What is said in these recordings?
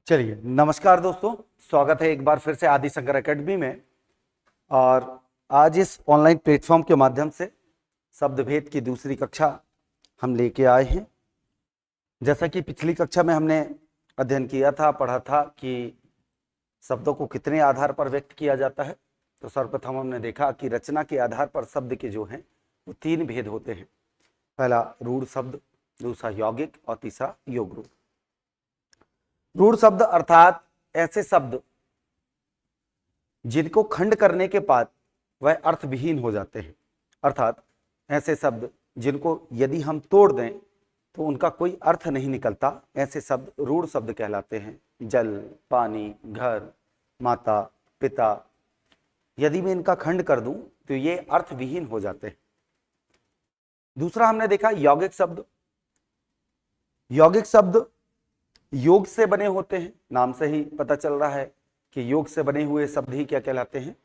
चलिए, नमस्कार दोस्तों। स्वागत है एक बार फिर से आदि शंकर एकेडमी में। और आज इस ऑनलाइन प्लेटफॉर्म के माध्यम से शब्द भेद की दूसरी कक्षा हम लेके आए हैं। जैसा कि पिछली कक्षा में हमने अध्ययन किया था, पढ़ा था कि शब्दों को कितने आधार पर व्यक्त किया जाता है। तो सर्वप्रथम हमने देखा कि रचना के आधार पर शब्द के जो हैं वो तीन भेद होते हैं। पहला रूढ़ शब्द, दूसरा यौगिक और तीसरा योग रूढ़। रूढ़ शब्द अर्थात ऐसे शब्द जिनको खंड करने के बाद वह अर्थविहीन हो जाते हैं, अर्थात ऐसे शब्द जिनको यदि हम तोड़ दें तो उनका कोई अर्थ नहीं निकलता, ऐसे शब्द रूढ़ शब्द कहलाते हैं। जल, पानी, घर, माता, पिता, यदि मैं इनका खंड कर दूं तो ये अर्थविहीन हो जाते हैं। दूसरा हमने देखा यौगिक शब्द। यौगिक शब्द योग से बने होते हैं, नाम से ही पता चल रहा है कि योग से बने हुए शब्द ही क्या कहलाते हैं,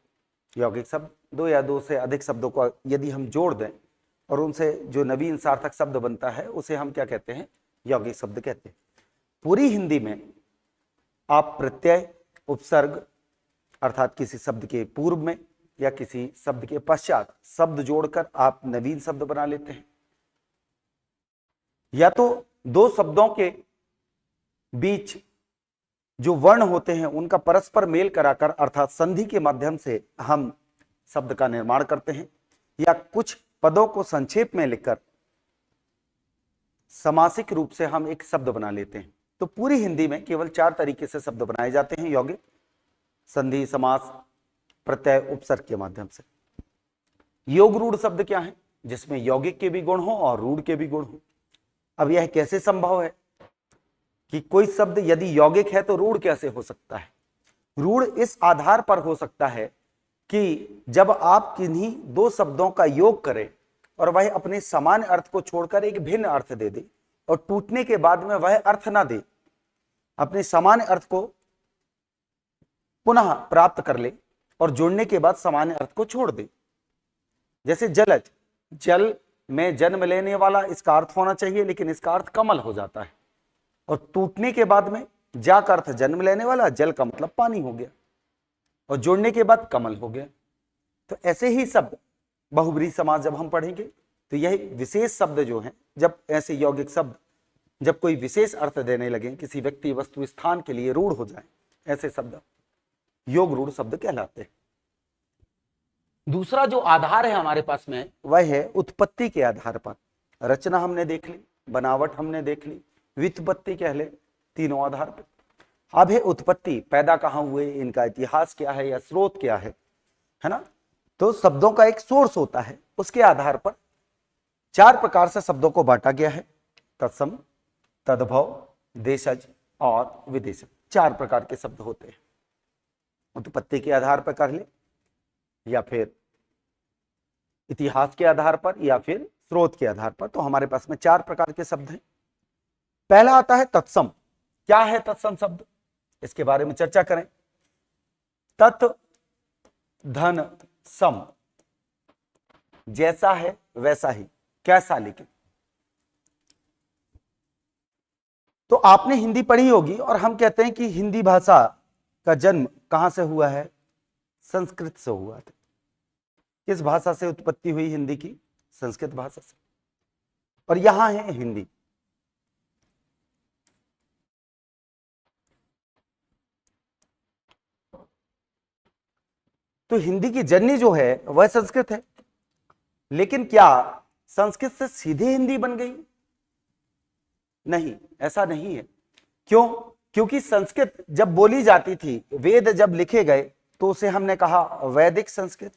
यौगिक शब्द। दो या दो से अधिक शब्दों को यदि हम जोड़ दें और उनसे जो नवीन सार्थक शब्द बनता है उसे हम क्या कहते हैं, यौगिक शब्द कहते हैं। पूरी हिंदी में आप प्रत्यय, उपसर्ग अर्थात किसी शब्द के पूर्व में या किसी शब्द के पश्चात शब्द जोड़कर आप नवीन शब्द बना लेते हैं, या तो दो शब्दों के बीच जो वर्ण होते हैं उनका परस्पर मेल कराकर अर्थात संधि के माध्यम से हम शब्द का निर्माण करते हैं, या कुछ पदों को संक्षेप में लिखकर समासिक रूप से हम एक शब्द बना लेते हैं। तो पूरी हिंदी में केवल 4 तरीके से शब्द बनाए जाते हैं, यौगिक, संधि, समास, प्रत्यय, उपसर्ग के माध्यम से। योग रूढ़ शब्द क्या है, जिसमें यौगिक के भी गुण हो और रूढ़ के भी गुण हो। अब यह कैसे संभव है कि कोई शब्द यदि यौगिक है तो रूढ़ कैसे हो सकता है? रूढ़ इस आधार पर हो सकता है कि जब आप किन्हीं दो शब्दों का योग करें और वह अपने समान अर्थ को छोड़कर एक भिन्न अर्थ दे दे और टूटने के बाद में वह अर्थ ना दे, अपने समान अर्थ को पुनः प्राप्त कर ले और जोड़ने के बाद समान अर्थ को छोड़ दे। जैसे जलज, जल में जन्म लेने वाला इसका अर्थ होना चाहिए, लेकिन इसका अर्थ कमल हो जाता है, और टूटने के बाद में जा का अर्थ जन्म लेने वाला, जल का मतलब पानी हो गया, और जोड़ने के बाद कमल हो गया। तो ऐसे ही शब्द बहुब्रीहि समास जब हम पढ़ेंगे तो यह विशेष शब्द जो हैं, जब ऐसे यौगिक शब्द जब कोई विशेष अर्थ देने लगे, किसी व्यक्ति, वस्तु, स्थान के लिए रूढ़ हो जाए, ऐसे शब्द योग रूढ़ शब्द कहलाते हैं। दूसरा जो आधार है हमारे पास में वह है उत्पत्ति के आधार पर। रचना हमने देख ली, बनावट हमने देख ली, व्युत्पत्ति कह ले, तीनों आधार पर। अब है उत्पत्ति, पैदा कहां हुए, इनका इतिहास क्या है या स्रोत क्या है ना। तो शब्दों का एक सोर्स होता है, उसके आधार पर 4 प्रकार से शब्दों को बांटा गया है, तत्सम, तद्भव, देशज और विदेशज। 4 प्रकार के शब्द होते हैं। उत्पत्ति के आधार पर कर ले, या फिर इतिहास के आधार पर, या फिर स्रोत के आधार पर। तो हमारे पास में 4 प्रकार के शब्द हैं। पहला आता है तत्सम। क्या है तत्सम शब्द, इसके बारे में चर्चा करें। तत्, धन, सम, जैसा है वैसा ही, कैसा, लेकिन। तो आपने हिंदी पढ़ी होगी, और हम कहते हैं कि हिंदी भाषा का जन्म कहां से हुआ है, संस्कृत से हुआ था। किस भाषा से उत्पत्ति हुई हिंदी की, संस्कृत भाषा से, और यहां है हिंदी। तो हिंदी की जननी जो है वह संस्कृत है, लेकिन क्या संस्कृत से सीधे हिंदी बन गई? नहीं, ऐसा नहीं है। क्यों? क्योंकि संस्कृत जब बोली जाती थी, वेद जब लिखे गए, तो उसे हमने कहा वैदिक संस्कृत,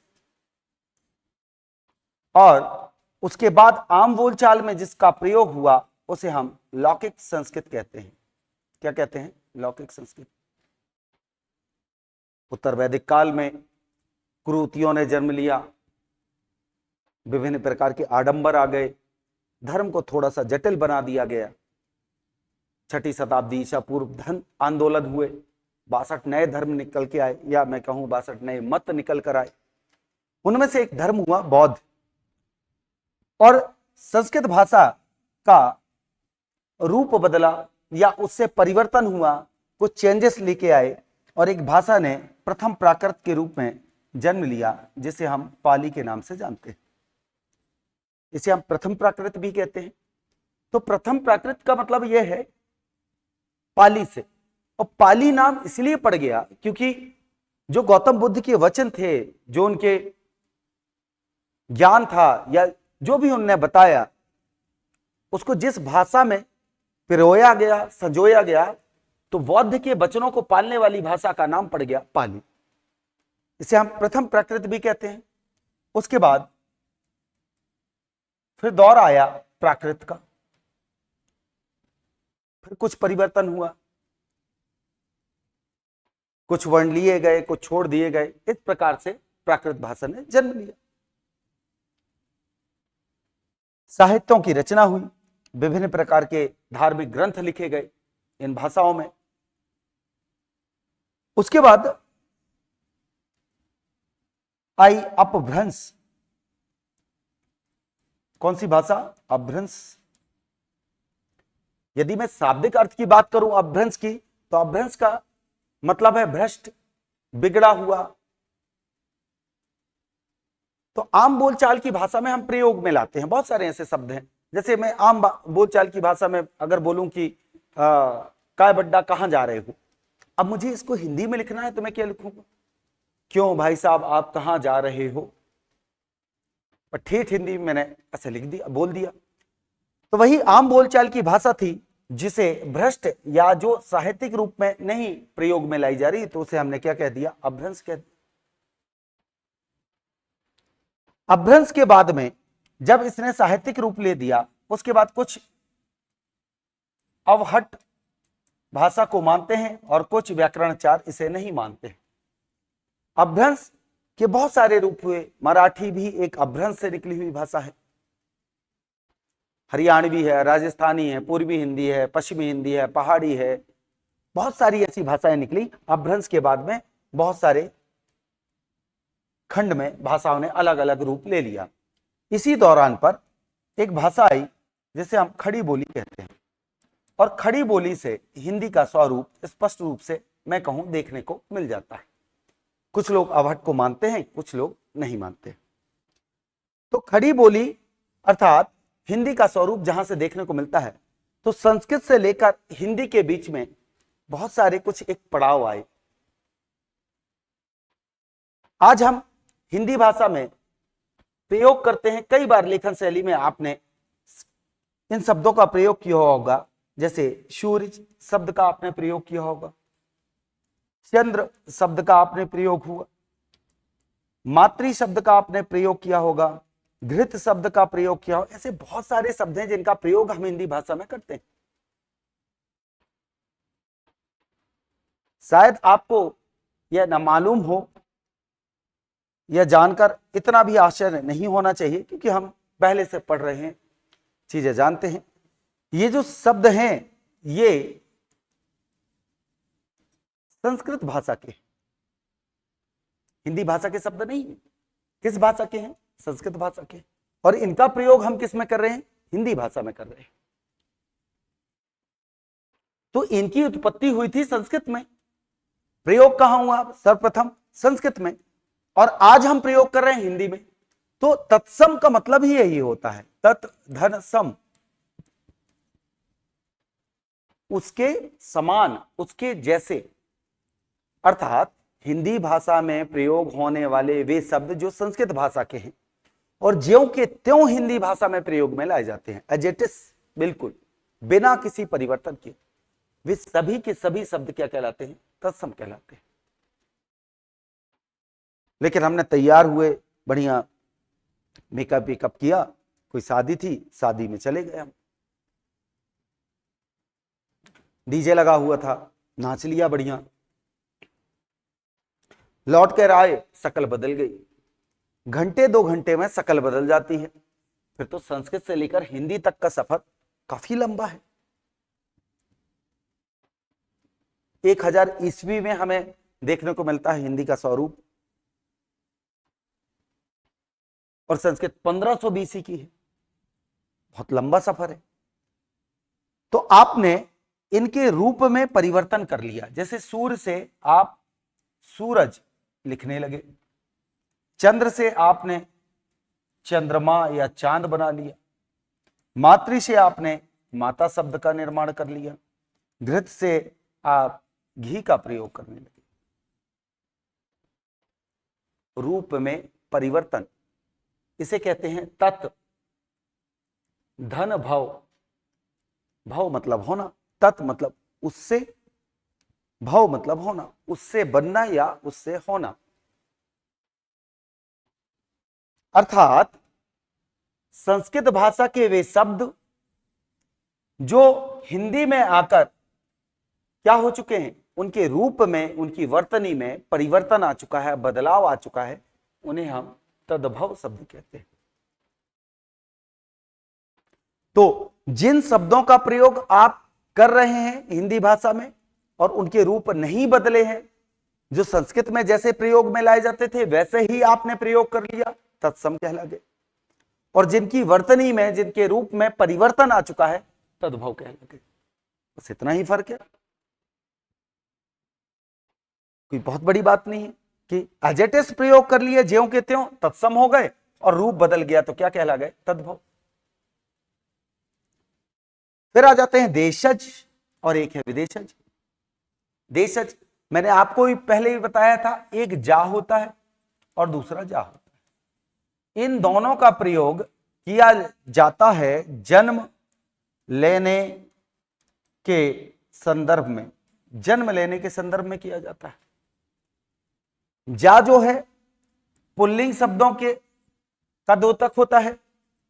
और उसके बाद आम बोलचाल में जिसका प्रयोग हुआ उसे हम लौकिक संस्कृत कहते हैं। क्या कहते हैं? लौकिक संस्कृत। उत्तर वैदिक काल में कुरीतियों ने जन्म लिया, विभिन्न प्रकार के आडंबर आ गए, धर्म को थोड़ा सा जटिल बना दिया गया। 6ठी शताब्दी ईसा पूर्व धन आंदोलन हुए, 62 नए धर्म निकल के आए, या मैं कहूं 62 नए मत निकल कर आए। उनमें से एक धर्म हुआ बौद्ध, और संस्कृत भाषा का रूप बदला या उससे परिवर्तन हुआ कुछ चेंजेस लेके आए और एक भाषा ने प्रथम प्राकृत के रूप में जन्म लिया, जिसे हम पाली के नाम से जानते हैं। इसे हम प्रथम प्राकृत भी कहते हैं। तो प्रथम प्राकृत का मतलब यह है पाली से, और पाली नाम इसलिए पड़ गया क्योंकि जो गौतम बुद्ध के वचन थे, जो उनके ज्ञान था या जो भी उन्होंने बताया, उसको जिस भाषा में पिरोया गया, संजोया गया, तो बौद्ध के वचनों को पालने वाली भाषा का नाम पड़ गया पाली। इसे हम प्रथम प्राकृत भी कहते हैं। उसके बाद फिर दौर आया प्राकृत का, फिर कुछ परिवर्तन हुआ, कुछ वर्ण लिए गए, कुछ छोड़ दिए गए। इस प्रकार से प्राकृत भाषा ने जन्म लिया। साहित्यों की रचना हुई, विभिन्न प्रकार के धार्मिक ग्रंथ लिखे गए इन भाषाओं में। उसके बाद आई अपभ्रंश। कौन सी भाषा? अपभ्रंश। यदि मैं शाब्दिक अर्थ की बात करूं अपभ्रंश की, तो अपभ्रंश का मतलब है भ्रष्ट, बिगड़ा हुआ। तो आम बोलचाल की भाषा में हम प्रयोग में लाते हैं, बहुत सारे ऐसे शब्द हैं। जैसे मैं आम बोलचाल की भाषा में अगर बोलूं कि काय बड्डा कहां जा रहे हो, अब मुझे इसको हिंदी में लिखना है तो मैं क्या लिखूंगा? क्यों भाई साहब आप कहां जा रहे हो? पर ठेठ हिंदी में मैंने ऐसे लिख दिया, बोल दिया। तो वही आम बोलचाल की भाषा थी जिसे भ्रष्ट या जो साहित्यिक रूप में नहीं प्रयोग में लाई जा रही, तो उसे हमने क्या कह दिया? अपभ्रंश कह दिया। अपभ्रंश के बाद में जब इसने साहित्यिक रूप ले दिया, उसके बाद कुछ अवहट भाषा को मानते हैं और कुछ व्याकरणचार इसे नहीं मानते हैं। अपभ्रंश के बहुत सारे रूप हुए। मराठी भी एक अपभ्रंश से निकली हुई भाषा है, हरियाणवी है, राजस्थानी है, पूर्वी हिंदी है, पश्चिमी हिंदी है, पहाड़ी है, बहुत सारी ऐसी भाषाएं निकली। अपभ्रंश के बाद में बहुत सारे खंड में भाषाओं ने अलग अलग रूप ले लिया। इसी दौरान पर एक भाषा आई जिसे हम खड़ी बोली कहते हैं, और खड़ी बोली से हिंदी का स्वरूप स्पष्ट रूप से मैं कहूं देखने को मिल जाता है। कुछ लोग अवहट को मानते हैं, कुछ लोग नहीं मानते। तो खड़ी बोली अर्थात हिंदी का स्वरूप जहां से देखने को मिलता है, तो संस्कृत से लेकर हिंदी के बीच में बहुत सारे कुछ एक पड़ाव आए। आज हम हिंदी भाषा में प्रयोग करते हैं, कई बार लेखन शैली में आपने इन शब्दों का प्रयोग किया होगा। जैसे सूर्य शब्द का आपने प्रयोग किया होगा, चंद्र शब्द का आपने प्रयोग हुआ, मातृ शब्द का आपने प्रयोग किया होगा, घृत शब्द का प्रयोग किया होगा। ऐसे बहुत सारे शब्द हैं जिनका प्रयोग हम हिंदी भाषा में करते हैं। शायद आपको यह ना मालूम हो, यह जानकर इतना भी आश्चर्य नहीं होना चाहिए, क्योंकि हम पहले से पढ़ रहे हैं, चीजें जानते हैं। ये जो शब्द हैं ये संस्कृत भाषा के, हिंदी भाषा के शब्द नहीं है। किस भाषा के हैं? संस्कृत भाषा के। और इनका प्रयोग हम किस में कर रहे हैं? हिंदी भाषा में कर रहे हैं। तो इनकी उत्पत्ति हुई थी संस्कृत में, प्रयोग कहां हुआ? सर्वप्रथम संस्कृत में, और आज हम प्रयोग कर रहे हैं हिंदी में। तो तत्सम का मतलब ही यही होता है, तत् धन सम, उसके समान, उसके जैसे। अर्थात हिंदी भाषा में प्रयोग होने वाले वे शब्द जो संस्कृत भाषा के हैं और ज्यों के त्यों हिंदी भाषा में प्रयोग में लाए जाते हैं, एज इट इज, बिल्कुल बिना किसी परिवर्तन के, वे सभी के सभी शब्द क्या कहलाते हैं? तत्सम कहलाते हैं। लेकिन हमने तैयार हुए, बढ़िया मेकअप वेकअप किया, कोई शादी थी, शादी में चले गए हम, डीजे लगा हुआ था, नाच लिया बढ़िया, लौट कर आए, शक्ल बदल गई। घंटे 2 घंटे में शक्ल बदल जाती है। फिर तो संस्कृत से लेकर हिंदी तक का सफर काफी लंबा है। 1000 ईस्वी में हमें देखने को मिलता है हिंदी का स्वरूप, और संस्कृत 1500 बीसी की है। बहुत लंबा सफर है। तो आपने इनके रूप में परिवर्तन कर लिया। जैसे सूर्य से आप सूरज लिखने लगे, चंद्र से आपने चंद्रमा या चांद बना लिया, मातृ से आपने माता शब्द का निर्माण कर लिया, घृत से आप घी का प्रयोग करने लगे। रूप में परिवर्तन, इसे कहते हैं तत्। धन भव, भव मतलब होना, तत् मतलब उससे, भव मतलब होना, उससे बनना या उससे होना। अर्थात संस्कृत भाषा के वे शब्द जो हिंदी में आकर क्या हो चुके हैं, उनके रूप में, उनकी वर्तनी में परिवर्तन आ चुका है, बदलाव आ चुका है, उन्हें हम तद्भव शब्द कहते हैं। तो जिन शब्दों का प्रयोग आप कर रहे हैं हिंदी भाषा में और उनके रूप नहीं बदले हैं, जो संस्कृत में जैसे प्रयोग में लाए जाते थे वैसे ही आपने प्रयोग कर लिया, तत्सम कहलागे। और जिनकी वर्तनी में, जिनके रूप में परिवर्तन आ चुका है, तद्भव कहलागे। बस इतना ही फर्क है, कोई बहुत बड़ी बात नहीं है कि एज इट इज प्रयोग कर लिए, ज्यों के त्यों तत्सम हो गए, और रूप बदल गया तो क्या कहला गए, तद्भव। फिर आ जाते हैं देशज और एक है विदेशज। देशज मैंने आपको ही पहले ही बताया था, एक जा होता है और दूसरा जा होता है। इन दोनों का प्रयोग किया जाता है जन्म लेने के संदर्भ में, जन्म लेने के संदर्भ में किया जाता है। जा जो है पुल्लिंग शब्दों के का द्योतक होता है,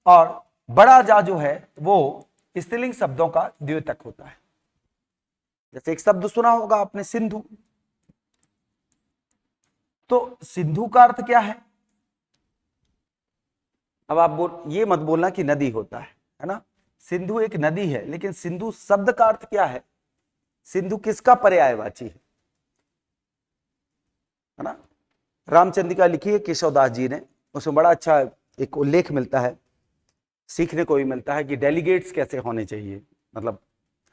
और बड़ा जा जो है वो स्त्रीलिंग शब्दों का द्योतक होता है। जैसे एक शब्द सुना होगा आपने, सिंधु। तो सिंधु का अर्थ क्या है? अब आप ये मत बोलना कि नदी होता है ना। सिंधु एक नदी है, लेकिन सिंधु शब्द का अर्थ क्या है? सिंधु किसका पर्यायवाची है ना। रामचंद्रिका लिखी है केशवदास जी ने, उसमें बड़ा अच्छा एक उल्लेख मिलता है, सीखने को भी मिलता है कि डेलीगेट्स कैसे होने चाहिए। मतलब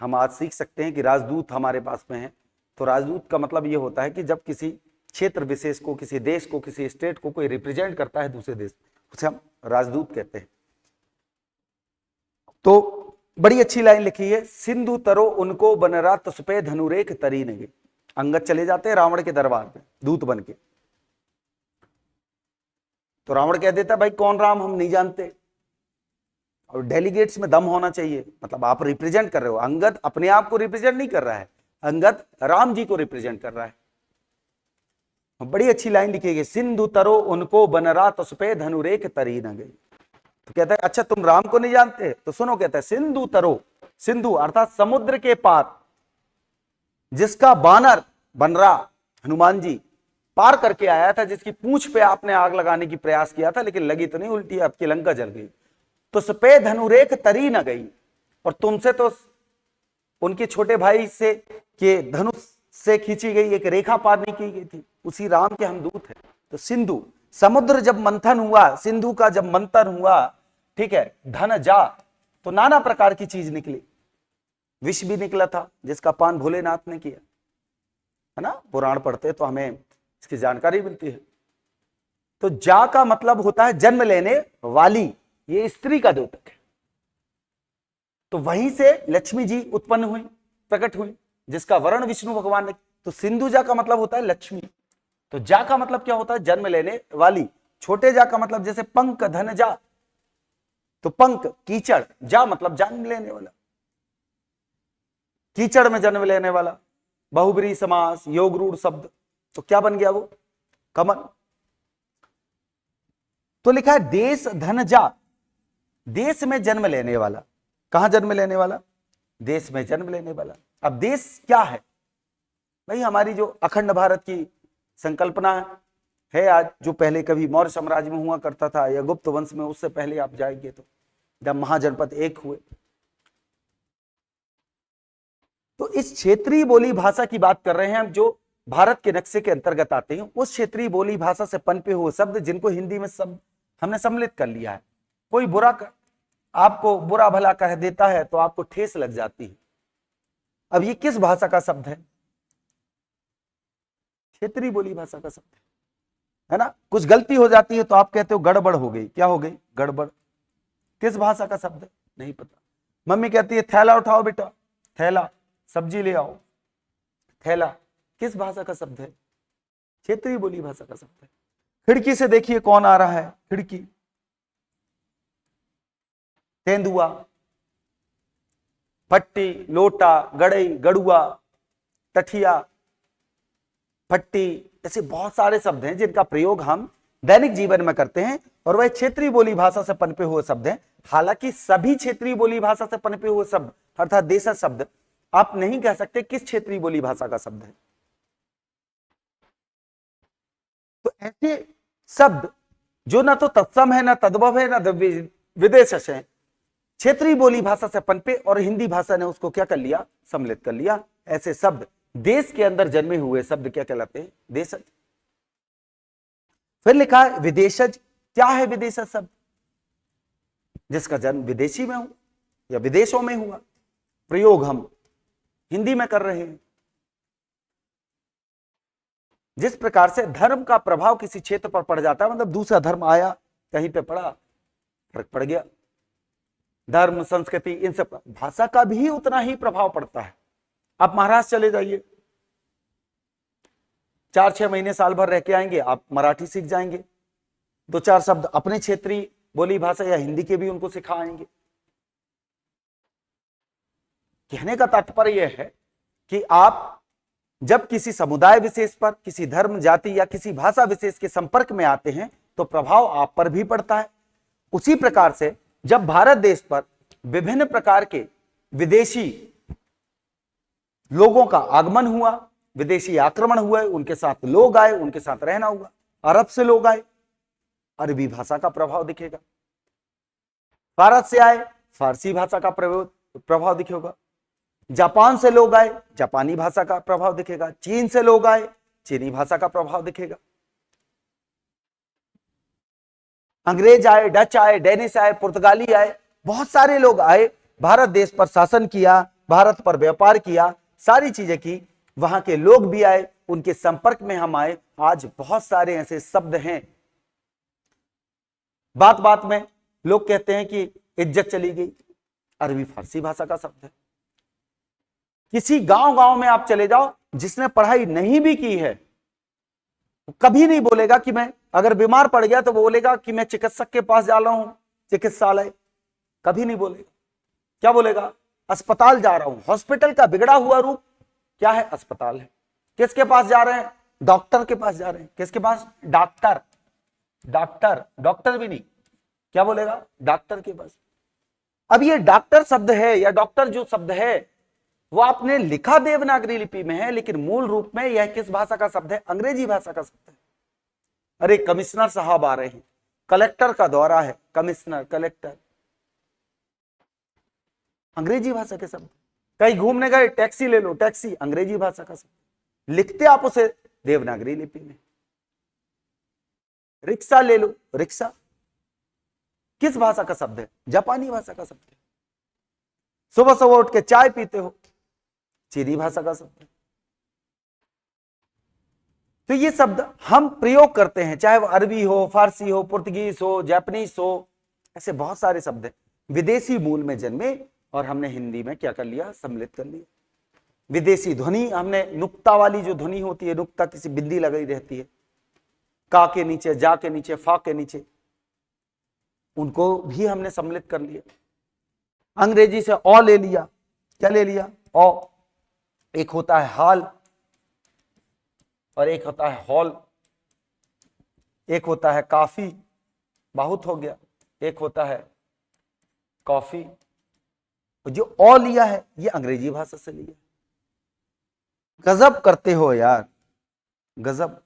हम आज सीख सकते हैं कि राजदूत हमारे पास में है, तो राजदूत का मतलब ये होता है कि जब किसी क्षेत्र विशेष को, किसी देश को, किसी स्टेट को कोई रिप्रेजेंट करता है दूसरे देश, उसे हम राजदूत कहते हैं। तो बड़ी अच्छी लाइन लिखी है, सिंधु तरो उनको बनरा तसपे धनुरेख तरी नगे। अंगद चले जाते हैं रावण के दरबार में दूत बन के, तो रावण कह देता है भाई कौन राम हम नहीं जानते। और डेलीगेट्स में दम होना चाहिए, मतलब आप रिप्रेजेंट कर रहे हो। अंगद अपने आप को रिप्रेजेंट नहीं कर रहा है, अंगद राम जी को रिप्रेजेंट कर रहा है। बड़ी अच्छी लाइन लिखी है, सिंधु तरो उनको बनरा तसपे धनुरेख तरी न गई। तो कहता है अच्छा तुम राम को नहीं जानते, तो सुनो, कहता है सिंधु तरो, सिंधु अर्थात समुद्र के पार, जिसका बानर बनरा हनुमान जी पार करके आया था, जिसकी पूंछ पे आपने आग लगाने की प्रयास किया था, लेकिन लगी तो नहीं, उल्टी आपकी लंका जल गई। तो सपे धनुरेख तरी न गई, और तुमसे तो उनके छोटे भाई से के धनुष से खींची गई एक रेखा पार नहीं की गई थी, उसी राम के हम दूत हैं। तो सिंधु, समुद्र जब मंथन हुआ, सिंधु का जब मंथन हुआ, ठीक है, धन जा, तो नाना प्रकार की चीज निकली। विष भी निकला था, जिसका पान भोलेनाथ ने किया, है ना। पुराण पढ़ते तो हमें इसकी जानकारी मिलती है। तो जा का मतलब होता है जन्म लेने वाली, ये स्त्री का द्योतक है। तो वहीं से लक्ष्मी जी उत्पन्न हुई, प्रकट हुई, जिसका वर्ण विष्णु भगवान ने। तो सिंधु जा का मतलब होता है लक्ष्मी। तो जा का मतलब क्या होता है? जन्म लेने वाली। छोटे जा का मतलब जैसे पंक धन जा, तो पंक कीचड़, जा मतलब जन्म लेने वाला, कीचड़ में जन्म लेने वाला। बहुब्रीहि समास, योग रूढ़ शब्द, तो क्या बन गया वो? कमल। तो लिखा है देश धन जा, देश में जन्म लेने वाला। कहां जन्म लेने वाला? देश में जन्म लेने वाला। अब देश क्या है भाई? हमारी जो अखंड भारत की संकल्पना है आज, जो पहले कभी मौर्य साम्राज्य में हुआ करता था या गुप्त वंश में, उससे पहले आप जाएंगे तो जब महाजनपद एक हुए। तो इस क्षेत्रीय बोली भाषा की बात कर रहे हैं हम, जो भारत के नक्शे के अंतर्गत आते हैं। उस क्षेत्रीय बोली भाषा से पनपे हुए शब्द जिनको हिंदी में सब हमने सम्मिलित कर लिया है। कोई आपको बुरा भला कह देता है तो आपको ठेस लग जाती है, अब ये किस भाषा का शब्द है? क्षेत्रीय बोली भाषा का शब्द है ना। कुछ गलती हो जाती है तो आप कहते हो गड़बड़ हो गई। क्या हो गई? गड़बड़। किस भाषा का शब्द है? नहीं पता। मम्मी कहती है थैला उठाओ बेटा, थैला, सब्जी ले आओ। थैला किस भाषा का शब्द है? क्षेत्रीय बोली भाषा का शब्द है। खिड़की से देखिए कौन आ रहा है? खिड़की। तेंदुआ, पट्टी, लोटा, गड़ई, गड़ुआ, टठिया, फट्टी, ऐसे बहुत सारे शब्द हैं जिनका प्रयोग हम दैनिक जीवन में करते हैं और वह क्षेत्रीय बोली भाषा से पनपे हुए शब्द हैं। हालांकि सभी क्षेत्रीय बोली भाषा से पनपे हुए शब्द अर्थात देशज शब्द आप नहीं कह सकते किस क्षेत्रीय बोली भाषा का शब्द है। तो ऐसे शब्द जो ना तो तत्सम है, ना तद्भव है, ना विदेशज है, क्षेत्रीय बोली भाषा से पनपे और हिंदी भाषा ने उसको क्या कर लिया? सम्मिलित कर लिया। ऐसे शब्द देश के अंदर जन्मे हुए शब्द क्या कहलाते हैं? देशज। फिर लिखा है विदेशज। क्या है विदेशज शब्द? जिसका जन्म विदेशी में हो या विदेशों में हुआ, प्रयोग हम हिंदी में कर रहे हैं। जिस प्रकार से धर्म का प्रभाव किसी क्षेत्र पर पड़ जाता है, मतलब दूसरा धर्म आया, कहीं पे पड़ा, फर्क पड़ गया। धर्म, संस्कृति, इन सब भाषा का भी उतना ही प्रभाव पड़ता है। आप महाराष्ट्र चले जाइए, 4-6 महीने साल भर रह के आएंगे, आप मराठी सीख जाएंगे, 2-4 शब्द अपने क्षेत्रीय बोली भाषा या हिंदी के भी उनको सिखाएंगे। कहने का तात्पर्य यह है कि आप जब किसी समुदाय विशेष पर, किसी धर्म, जाति या किसी भाषा विशेष के संपर्क में आते हैं तो प्रभाव आप पर भी पड़ता है। उसी प्रकार से जब भारत देश पर विभिन्न प्रकार के विदेशी लोगों का आगमन हुआ, विदेशी आक्रमण हुए, उनके साथ लोग आए, उनके साथ रहना हुआ, अरब से लोग आए, अरबी भाषा का प्रभाव दिखेगा। भारत से आए, फारसी भाषा का प्रभाव दिखेगा। जापान से लोग आए, जापानी भाषा का प्रभाव दिखेगा। चीन से लोग आए, चीनी भाषा का प्रभाव दिखेगा। अंग्रेज आए, डच आए, डेनिश आए, पुर्तगाली आए, बहुत सारे लोग आए, भारत देश पर शासन किया, भारत पर व्यापार किया, सारी चीजें की। वहां के लोग भी आए, उनके संपर्क में हम आए। आज बहुत सारे ऐसे शब्द हैं, बात बात में लोग कहते हैं कि इज्जत चली गई, अरबी फारसी भाषा का शब्द है। किसी गांव गांव में आप चले जाओ, जिसने पढ़ाई नहीं भी की है, कभी नहीं बोलेगा कि मैं अगर बीमार पड़ गया तो वो बोलेगा कि मैं चिकित्सक के पास जा रहा हूं, चिकित्सालय, कभी नहीं बोलेगा। क्या बोलेगा? अस्पताल जा रहा हूं। हॉस्पिटल का बिगड़ा हुआ रूप क्या है? अस्पताल है। किसके पास जा रहे हैं? डॉक्टर के पास जा रहे हैं। किसके पास? डॉक्टर। डॉक्टर, डॉक्टर भी नहीं, क्या बोलेगा? डॉक्टर के पास। अब ये डॉक्टर शब्द है या डॉक्टर जो शब्द है वो आपने लिखा देवनागरी लिपि में है, लेकिन मूल रूप में यह किस भाषा का शब्द है? अंग्रेजी भाषा का शब्द है। अरे कमिश्नर साहब आ रहे हैं, कलेक्टर का दौरा है, कमिश्नर, कलेक्टर, अंग्रेजी भाषा के शब्द। कहीं घूमने गए, टैक्सी ले लो, टैक्सी, अंग्रेजी भाषा का शब्द। लिखते आप उसे देवनागरी लिपि में। रिक्शा ले लो, रिक्शा किस भाषा का शब्द है? जापानी भाषा का शब्द है। सुबह सुबह उठ के चाय पीते हो, चीनी भाषा का शब्द है। तो ये शब्द हम प्रयोग करते हैं, चाहे वो अरबी हो, फारसी हो, पुर्तगीज हो, जापानीज हो, ऐसे बहुत सारे शब्द हैं विदेशी मूल में जन्मे और हमने हिंदी में क्या कर लिया? सम्मिलित कर लिया। विदेशी ध्वनि हमने, नुक्ता वाली जो ध्वनि होती है, नुक्ता किसी बिंदी लगी रहती है, का के नीचे, जा के नीचे, फा के नीचे, उनको भी हमने सम्मिलित कर लिया। अंग्रेजी से ओ ले लिया, क्या ले लिया? ओ। एक होता है हाल और एक होता है हॉल। एक होता है काफी, बहुत हो गया, एक होता है कॉफी। जो ओ लिया है ये अंग्रेजी भाषा से लिया। गजब करते हो यार, गजब।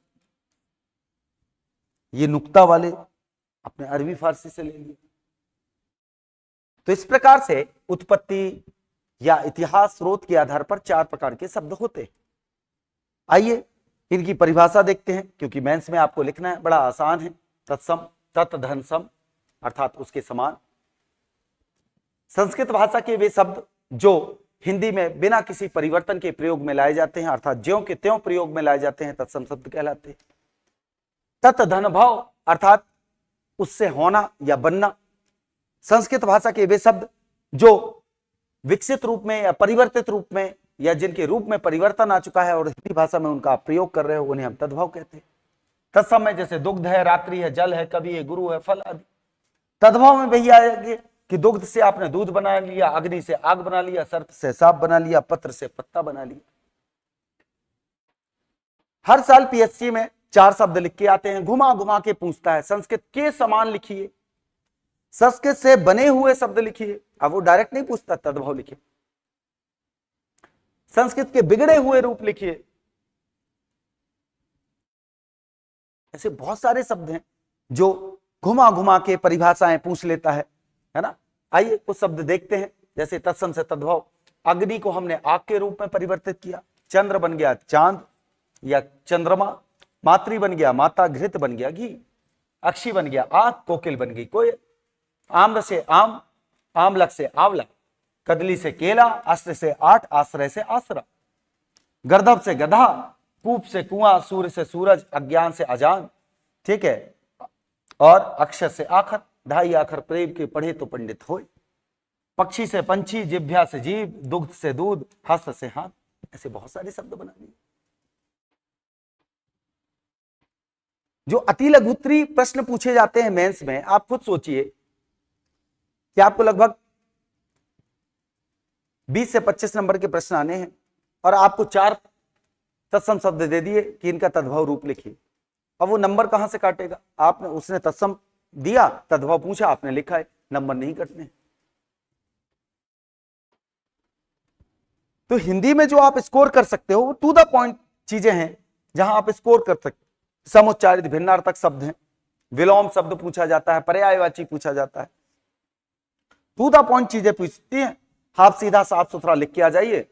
ये नुक्ता वाले अपने अरबी फारसी से ले लिए। तो इस प्रकार से उत्पत्ति या इतिहास स्रोत के आधार पर 4 प्रकार के शब्द होते हैं। आइए इनकी परिभाषा देखते हैं, क्योंकि मेंस में आपको लिखना है, बड़ा आसान है। तत्सम, तत्धनसम अर्थात उसके समान। संस्कृत भाषा के वे शब्द जो हिंदी में बिना किसी परिवर्तन के प्रयोग में लाए जाते हैं, अर्थात ज्यों के त्यों प्रयोग में लाए जाते हैं, तत्सम शब्द कहलाते हैं। तत् धन भाव अर्थात उससे होना या बनना। संस्कृत भाषा के वे शब्द जो विकसित रूप में या परिवर्तित रूप में या जिनके रूप में परिवर्तन आ चुका है और हिंदी भाषा में उनका प्रयोग कर रहे हो, उन्हें हम तद्भव कहते हैं। तत्सम में जैसे दुग्ध है, रात्रि है, जल है, कवि है, गुरु है, फल आदि। तद्भव में वही आएंगे कि दुग्ध से आपने दूध बना लिया, अग्नि से आग बना लिया, सर्प से सांप बना लिया, पत्र से पत्ता बना लिया। हर साल पीएससी में 4 शब्द लिख के आते हैं, घुमा घुमा के पूछता है संस्कृत के समान लिखिए, संस्कृत से बने हुए शब्द लिखिए। अब वो डायरेक्ट नहीं पूछता तद्भव लिखिए, संस्कृत के बिगड़े हुए रूप लिखिए। ऐसे बहुत सारे शब्द हैं जो घुमा घुमा के परिभाषाएं पूछ लेता है ना। आइए कुछ शब्द देखते हैं। जैसे तत्सम से तद्भव, अग्नि को हमने आग के रूप में परिवर्तित किया, चंद्र बन गया चांद या चंद्रमा, मातृ बन गया माता, घृत बन गया घी, अक्षी बन गया आग, कोकिल बन गई कोयल, आम्र से आम, आमलक से आंवला, कदली से केला, अस्त्र से आठ, आश्रय से आसरा, गर्दभ से गधा, कूप से कुआं, सूर्य से सूरज, अज्ञान से अजान, ठीक है, और अक्षर से आखर, ढाई आखर प्रेम के पढ़े तो पंडित होए, पक्षी से पंछी, जिभ्या से जीभ, दुग्ध से दूध, हस्त से हाथ। ऐसे बहुत सारे शब्द बना लिए। जो अति लघुत्तरी प्रश्न पूछे जाते हैं मेंस में, आप खुद सोचिए कि आपको लगभग 20 से 25 नंबर के प्रश्न आने हैं और आपको 4 तत्सम शब्द दे दिए कि इनका तद्भव रूप लिखिए। अब वो नंबर कहां से काटेगा? आपने उसने तत्सम दिया, तद्भव पूछा, आपने लिखा है, नंबर नहीं कटने। तो हिंदी में जो आप स्कोर कर सकते हो वो टू द पॉइंट चीजें हैं जहां आप स्कोर कर सकते। समुच्चारित भिन्नार्थक शब्द हैं, विलोम शब्द पूछा जाता है, पर्यायवाची पूछा जाता है, टू द पॉइंट चीजें पूछती हैं। आप सीधा साफ सुथरा लिख के आ जाइए,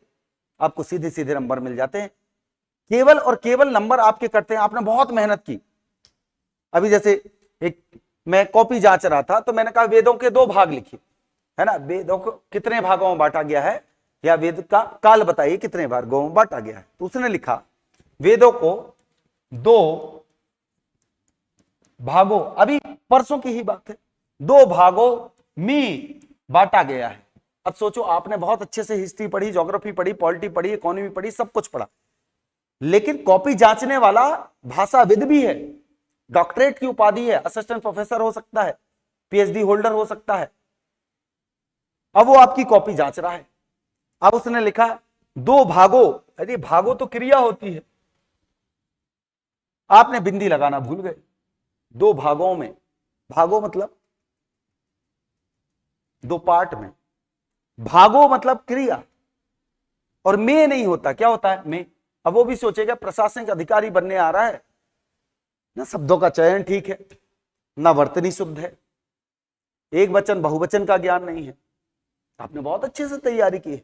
आपको सीधे सीधे नंबर मिल जाते हैं। केवल और केवल नंबर आपके कटते हैं। आपने बहुत मेहनत की। अभी जैसे एक मैं कॉपी जांच रहा था तो मैंने कहा वेदों के 2 भाग लिखिए, है ना। वेदों को कितने भागों में बांटा गया है या वेद का काल बताइए कितने भागों में बांटा गया है। तो उसने लिखा वेदों को 2 भागों, अभी परसों की ही बात है, 2 भागों में बांटा गया है। अब सोचो, आपने बहुत अच्छे से हिस्ट्री पढ़ी, ज्योग्राफी पढ़ी, पॉलिटी पढ़ी, इकोनॉमी पढ़ी, सब कुछ पढ़ा, लेकिन कॉपी जांचने वाला भाषाविद भी है, डॉक्टरेट की उपाधि है, असिस्टेंट प्रोफेसर हो सकता है, पीएचडी होल्डर हो सकता है। अब वो आपकी कॉपी जांच रहा है। अब उसने लिखा 2 भागों, अरे भागों तो क्रिया होती है, आपने बिंदी लगाना भूल गए। 2 भागों में, भागों मतलब 2 पार्ट में, भागों मतलब क्रिया, और में नहीं होता। क्या होता है? में। अब वो भी सोचेगा प्रशासनिक अधिकारी बनने आ रहा है ना, शब्दों का चयन ठीक है ना, वर्तनी शुद्ध है, एक वचन बहुवचन का ज्ञान नहीं है। आपने बहुत अच्छे से तैयारी की है,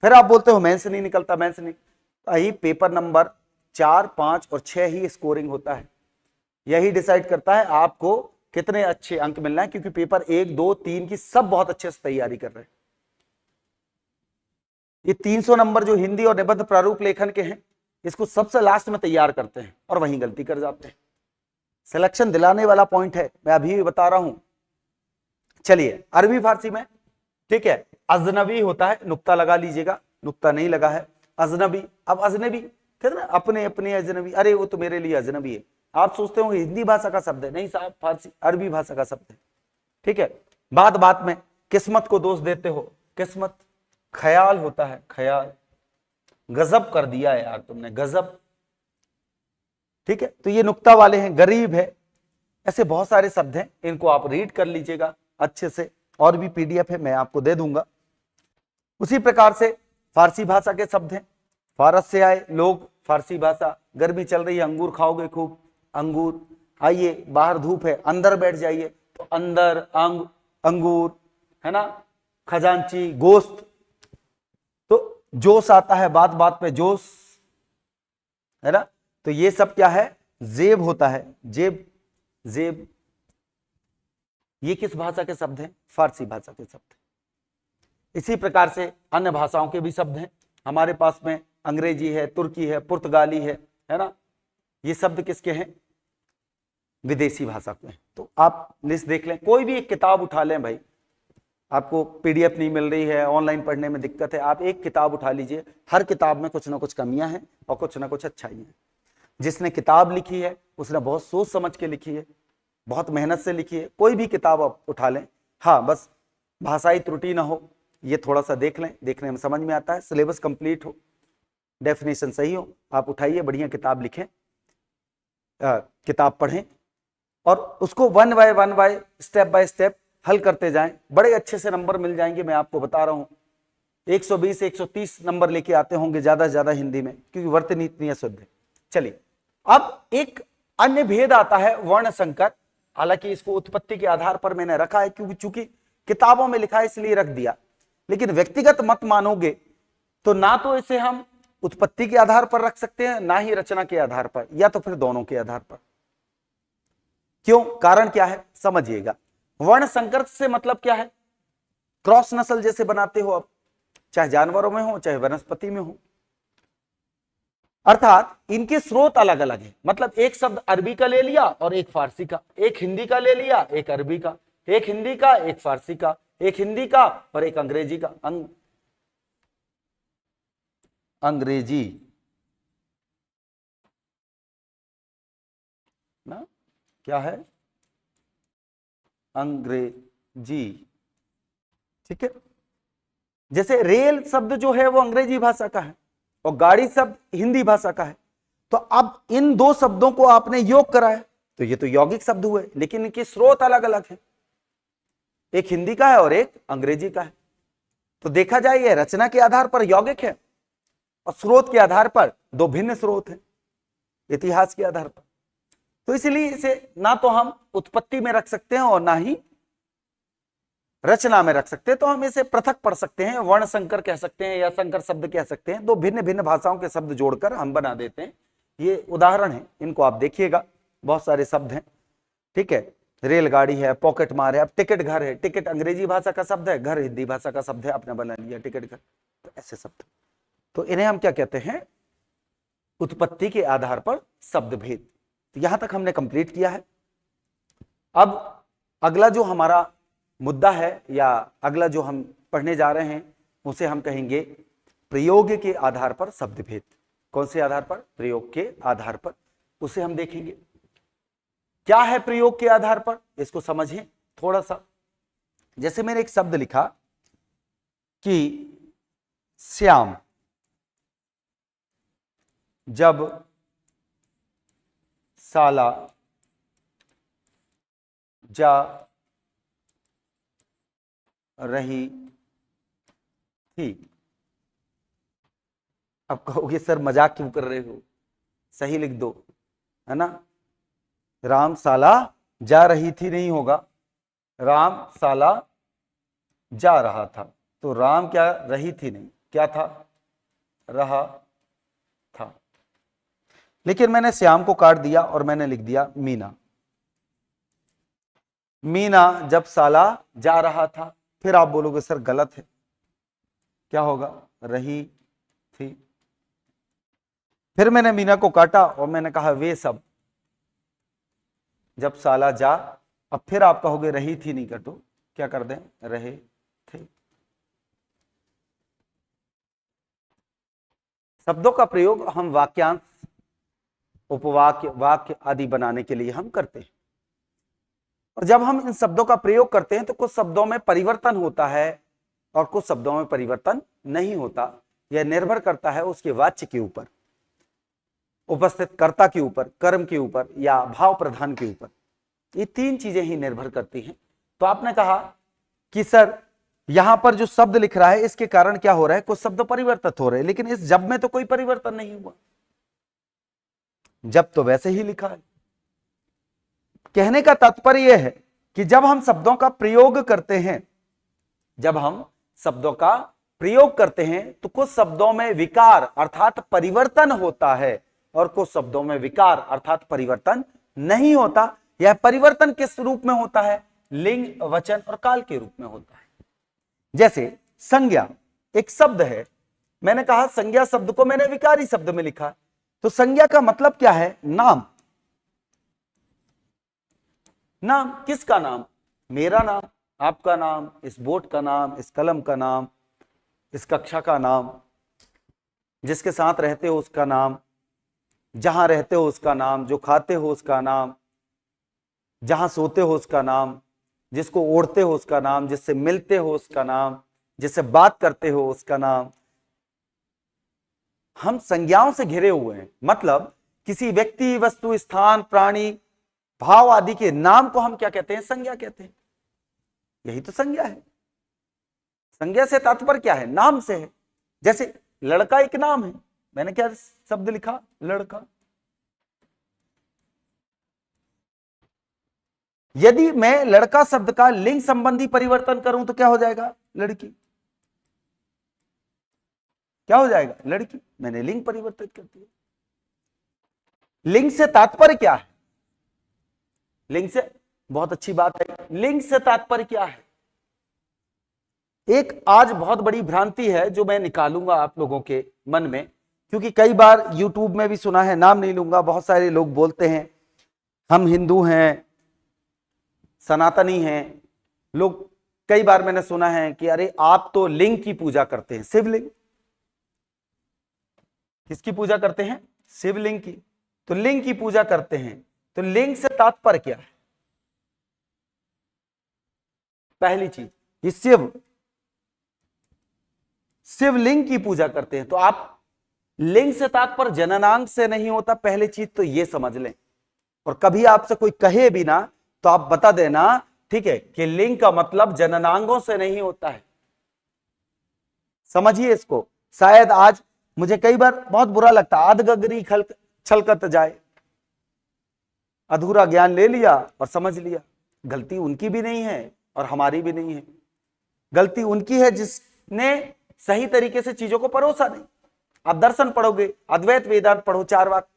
फिर आप बोलते हो मेंस नहीं निकलता, मेंस नहीं। यही पेपर नंबर 4, 5 और 6 ही स्कोरिंग होता है, यही डिसाइड करता है आपको कितने अच्छे अंक मिलना है, क्योंकि पेपर 1, 2, 3 की सब बहुत अच्छे से तैयारी कर रहे हैं। ये 300 नंबर जो हिंदी और निबंध प्रारूप लेखन के हैं, इसको सबसे लास्ट में तैयार करते हैं और वहीं गलती कर जाते हैं। सिलेक्शन दिलाने वाला पॉइंट है, मैं अभी भी बता रहा हूं। चलिए अरबी फारसी में, ठीक है, अजनबी होता है, नुक्ता लगा लीजिएगा, नुक्ता नहीं लगा है, अजनबी। अब अजनबी कहते ना, अपने अपने अजनबी, अरे वो तो मेरे लिए अजनबी है। आप सोचते हो हिंदी भाषा का शब्द है, नहीं साहब, फारसी अरबी भाषा का शब्द है, ठीक है। बात बात में किस्मत को दोष देते हो, किस्मत ख्याल होता है, ख्याल। गजब कर दिया है यार तुमने, गजब, ठीक है। तो ये नुक्ता वाले हैं, गरीब है, ऐसे बहुत सारे शब्द हैं, इनको आप रीड कर लीजिएगा अच्छे से, और भी पीडीएफ है मैं आपको दे दूंगा। उसी प्रकार से फारसी भाषा के शब्द हैं, फारस से आए लोग, फारसी भाषा। गर्मी चल रही है, अंगूर खाओगे खूब, अंगूर। आइए बाहर धूप है, अंदर बैठ जाइए, तो अंदर अंगूर, है ना। खजांची, गोश्त। तो जोश आता है, बात बात में जोश, है ना। तो ये सब क्या है? जेब होता है, जेब, जेब। ये किस भाषा के शब्द हैं? फारसी भाषा के शब्द। इसी प्रकार से अन्य भाषाओं के भी शब्द हैं हमारे पास में, अंग्रेजी है, तुर्की है, पुर्तगाली है ना, ये शब्द किसके हैं, विदेशी भाषा के हैं। तो आप लिस्ट देख लें, कोई भी एक किताब उठा लें भाई, आपको पीडीएफ नहीं मिल रही है, ऑनलाइन पढ़ने में दिक्कत है, आप एक किताब उठा लीजिए, हर किताब में कुछ ना कुछ कमियां हैं और कुछ ना कुछ अच्छाइयां हैं। जिसने किताब लिखी है उसने बहुत सोच समझ के लिखी है, बहुत मेहनत से लिखी है, कोई भी किताब आप उठा लें, हाँ बस भाषाई त्रुटि ना हो, ये थोड़ा सा देख लें, देखने में समझ में आता है, सिलेबस कंप्लीट हो, डेफिनेशन सही हो, आप उठाइए बढ़िया किताब लिखें, किताब पढ़ें और उसको one by step by step हल करते जाएं, बड़े अच्छे से नंबर मिल जाएंगे। मैं आपको बता रहा हूं 120 130 नंबर लेके आते होंगे ज्यादा से ज्यादा हिंदी में, क्योंकि वर्तनी इतनी अशुद्ध है। चलिए, अब एक अन्य भेद आता है वर्ण संकर, हालांकि इसको उत्पत्ति के आधार पर मैंने रखा है क्योंकि चूंकि किताबों में लिखा है इसलिए रख दिया, लेकिन व्यक्तिगत मत मानोगे तो ना तो इसे हम उत्पत्ति के आधार पर रख सकते हैं, ना ही रचना के आधार पर, या तो फिर दोनों के आधार पर। क्यों, कारण क्या है समझिएगा। वर्ण संकर से मतलब क्या है, क्रॉस नस्ल जैसे बनाते हो आप, चाहे जानवरों में हो चाहे वनस्पति में हो, अर्थात इनके स्रोत अलग अलग है। मतलब एक शब्द अरबी का ले लिया और एक फारसी का, एक हिंदी का ले लिया एक अरबी का, एक हिंदी का एक फारसी का, एक हिंदी का और एक अंग्रेजी का। अंग्रेजी ना, क्या है, अंग्रेजी, ठीक है। जैसे रेल शब्द जो है वो अंग्रेजी भाषा का है और गाड़ी शब्द हिंदी भाषा का है, तो अब इन दो शब्दों को आपने योग करा है तो ये तो यौगिक शब्द हुए, लेकिन इनके स्रोत अलग अलग है, एक हिंदी का है और एक अंग्रेजी का है। तो देखा जाए ये रचना के आधार पर यौगिक है और स्रोत के आधार पर दो भिन्न स्रोत हैं, इतिहास के आधार पर। तो इसलिए इसे ना तो हम उत्पत्ति में रख सकते हैं और ना ही रचना में रख सकते हैं, तो हम इसे पृथक पढ़ सकते हैं, वर्ण संकर कह सकते हैं या संकर शब्द कह सकते हैं। दो भिन्न भिन्न भाषाओं के शब्द जोड़कर हम बना देते हैं। ये उदाहरण है, इनको आप देखिएगा, बहुत सारे शब्द हैं, ठीक है। रेलगाड़ी है, पॉकेट मार है, अब टिकट घर है, टिकट अंग्रेजी भाषा का शब्द है, घर हिंदी भाषा का शब्द है, आपने बना लिया टिकट घर। तो ऐसे शब्द, तो इन्हें हम क्या कहते हैं, उत्पत्ति के आधार पर शब्द भेद। तो यहां तक हमने कंप्लीट किया है। अब अगला जो हमारा मुद्दा है या अगला जो हम पढ़ने जा रहे हैं उसे हम कहेंगे प्रयोग के आधार पर शब्द भेद। कौन से आधार पर, प्रयोग के आधार पर, उसे हम देखेंगे। क्या है प्रयोग के आधार पर, इसको समझें थोड़ा सा। जैसे मैंने एक शब्द लिखा कि श्याम जब साला जा रही थी। अब कहोगे सर मजाक क्यों कर रहे हो, सही लिख दो, है ना। राम साला जा रही थी नहीं होगा, राम साला जा रहा था। तो राम क्या रही थी नहीं, क्या था, रहा था। लेकिन मैंने श्याम को काट दिया और मैंने लिख दिया मीना। मीना जब साला जा रहा था, फिर आप बोलोगे सर गलत है, क्या होगा, रही थी। फिर मैंने मीना को काटा और मैंने कहा वे सब जब साला जा, अब फिर आप कहोगे रही थी नहीं कटो, क्या कर दें, रहे थे। शब्दों का प्रयोग हम वाक्यांश, उपवाक्य, वाक्य आदि बनाने के लिए हम करते हैं। और जब हम इन शब्दों का प्रयोग करते हैं तो कुछ शब्दों में परिवर्तन होता है और कुछ शब्दों में परिवर्तन नहीं होता। यह निर्भर करता है उसके वाच्य के ऊपर, उपस्थित कर्ता के ऊपर, कर्म के ऊपर या भाव प्रधान के ऊपर। ये तीन चीजें ही निर्भर करती हैं। तो आपने कहा कि सर यहां पर जो शब्द लिख रहा है इसके कारण क्या हो रहा है, कुछ शब्द परिवर्तित हो रहे हैं, लेकिन इस जब में तो कोई परिवर्तन नहीं हुआ, जब तो वैसे ही लिखा है। कहने का तात्पर्य यह है कि जब हम शब्दों का प्रयोग करते हैं, जब हम शब्दों का प्रयोग करते हैं तो कुछ शब्दों में विकार अर्थात परिवर्तन होता है और कुछ शब्दों में विकार अर्थात परिवर्तन नहीं होता। यह परिवर्तन किस रूप में होता है, लिंग, वचन और काल के रूप में होता है। जैसे संज्ञा एक शब्द है, मैंने कहा संज्ञा शब्द को मैंने विकारी शब्द में लिखा, तो संज्ञा का मतलब क्या है? नाम। नाम किसका नाम? मेरा नाम, आपका नाम, इस बोर्ड का नाम, इस कलम का नाम, इस कक्षा का नाम, जिसके साथ रहते हो उसका नाम, जहां रहते हो उसका नाम, जो खाते हो उसका नाम, जहां सोते हो उसका नाम, जिसको ओढ़ते हो उसका नाम, जिससे मिलते हो उसका नाम, जिससे बात करते हो उसका नाम। हम संज्ञाओं से घिरे हुए हैं, मतलब किसी व्यक्ति, वस्तु, स्थान, प्राणी, भाव आदि के नाम को हम क्या कहते हैं? संज्ञा कहते हैं। यही तो संज्ञा है। संज्ञा से तात्पर्य क्या है? नाम से है। जैसे लड़का एक नाम है, मैंने क्या शब्द लिखा? लड़का। यदि मैं लड़का शब्द का लिंग संबंधी परिवर्तन करूं तो क्या हो जाएगा? लड़की। क्या हो जाएगा? लड़की। मैंने लिंग परिवर्तित कर दिया। लिंग से तात्पर्य क्या है? लिंग से, बहुत अच्छी बात है, लिंग से तात्पर्य क्या है? एक आज बहुत बड़ी भ्रांति है जो मैं निकालूंगा आप लोगों के मन में, क्योंकि कई बार यूट्यूब में भी सुना है, नाम नहीं लूंगा, बहुत सारे लोग बोलते हैं हम हिंदू हैं, सनातनी हैं। लोग कई बार मैंने सुना है कि अरे आप तो लिंग की पूजा करते हैं, शिवलिंग। किसकी पूजा करते हैं? शिवलिंग की। तो लिंग की पूजा करते हैं, तो लिंग से तात्पर्य क्या है? पहली चीज, ये शिवलिंग की पूजा करते हैं, तो आप लिंग से तात्पर्य जननांग से नहीं होता, पहली चीज तो ये समझ लें। और कभी आपसे कोई कहे भी ना तो आप बता देना, ठीक है, कि लिंग का मतलब जननांगों से नहीं होता है। समझिए इसको। शायद आज मुझे कई बार बहुत बुरा लगता, अधगगरी छलकत जाए, अधूरा ज्ञान ले लिया और समझ लिया। गलती उनकी भी नहीं है और हमारी भी नहीं है। गलती उनकी है जिसने सही तरीके से चीजों को परोसा नहीं। आप दर्शन पढ़ोगे, अद्वैत वेदांत पढ़ो, चारवाक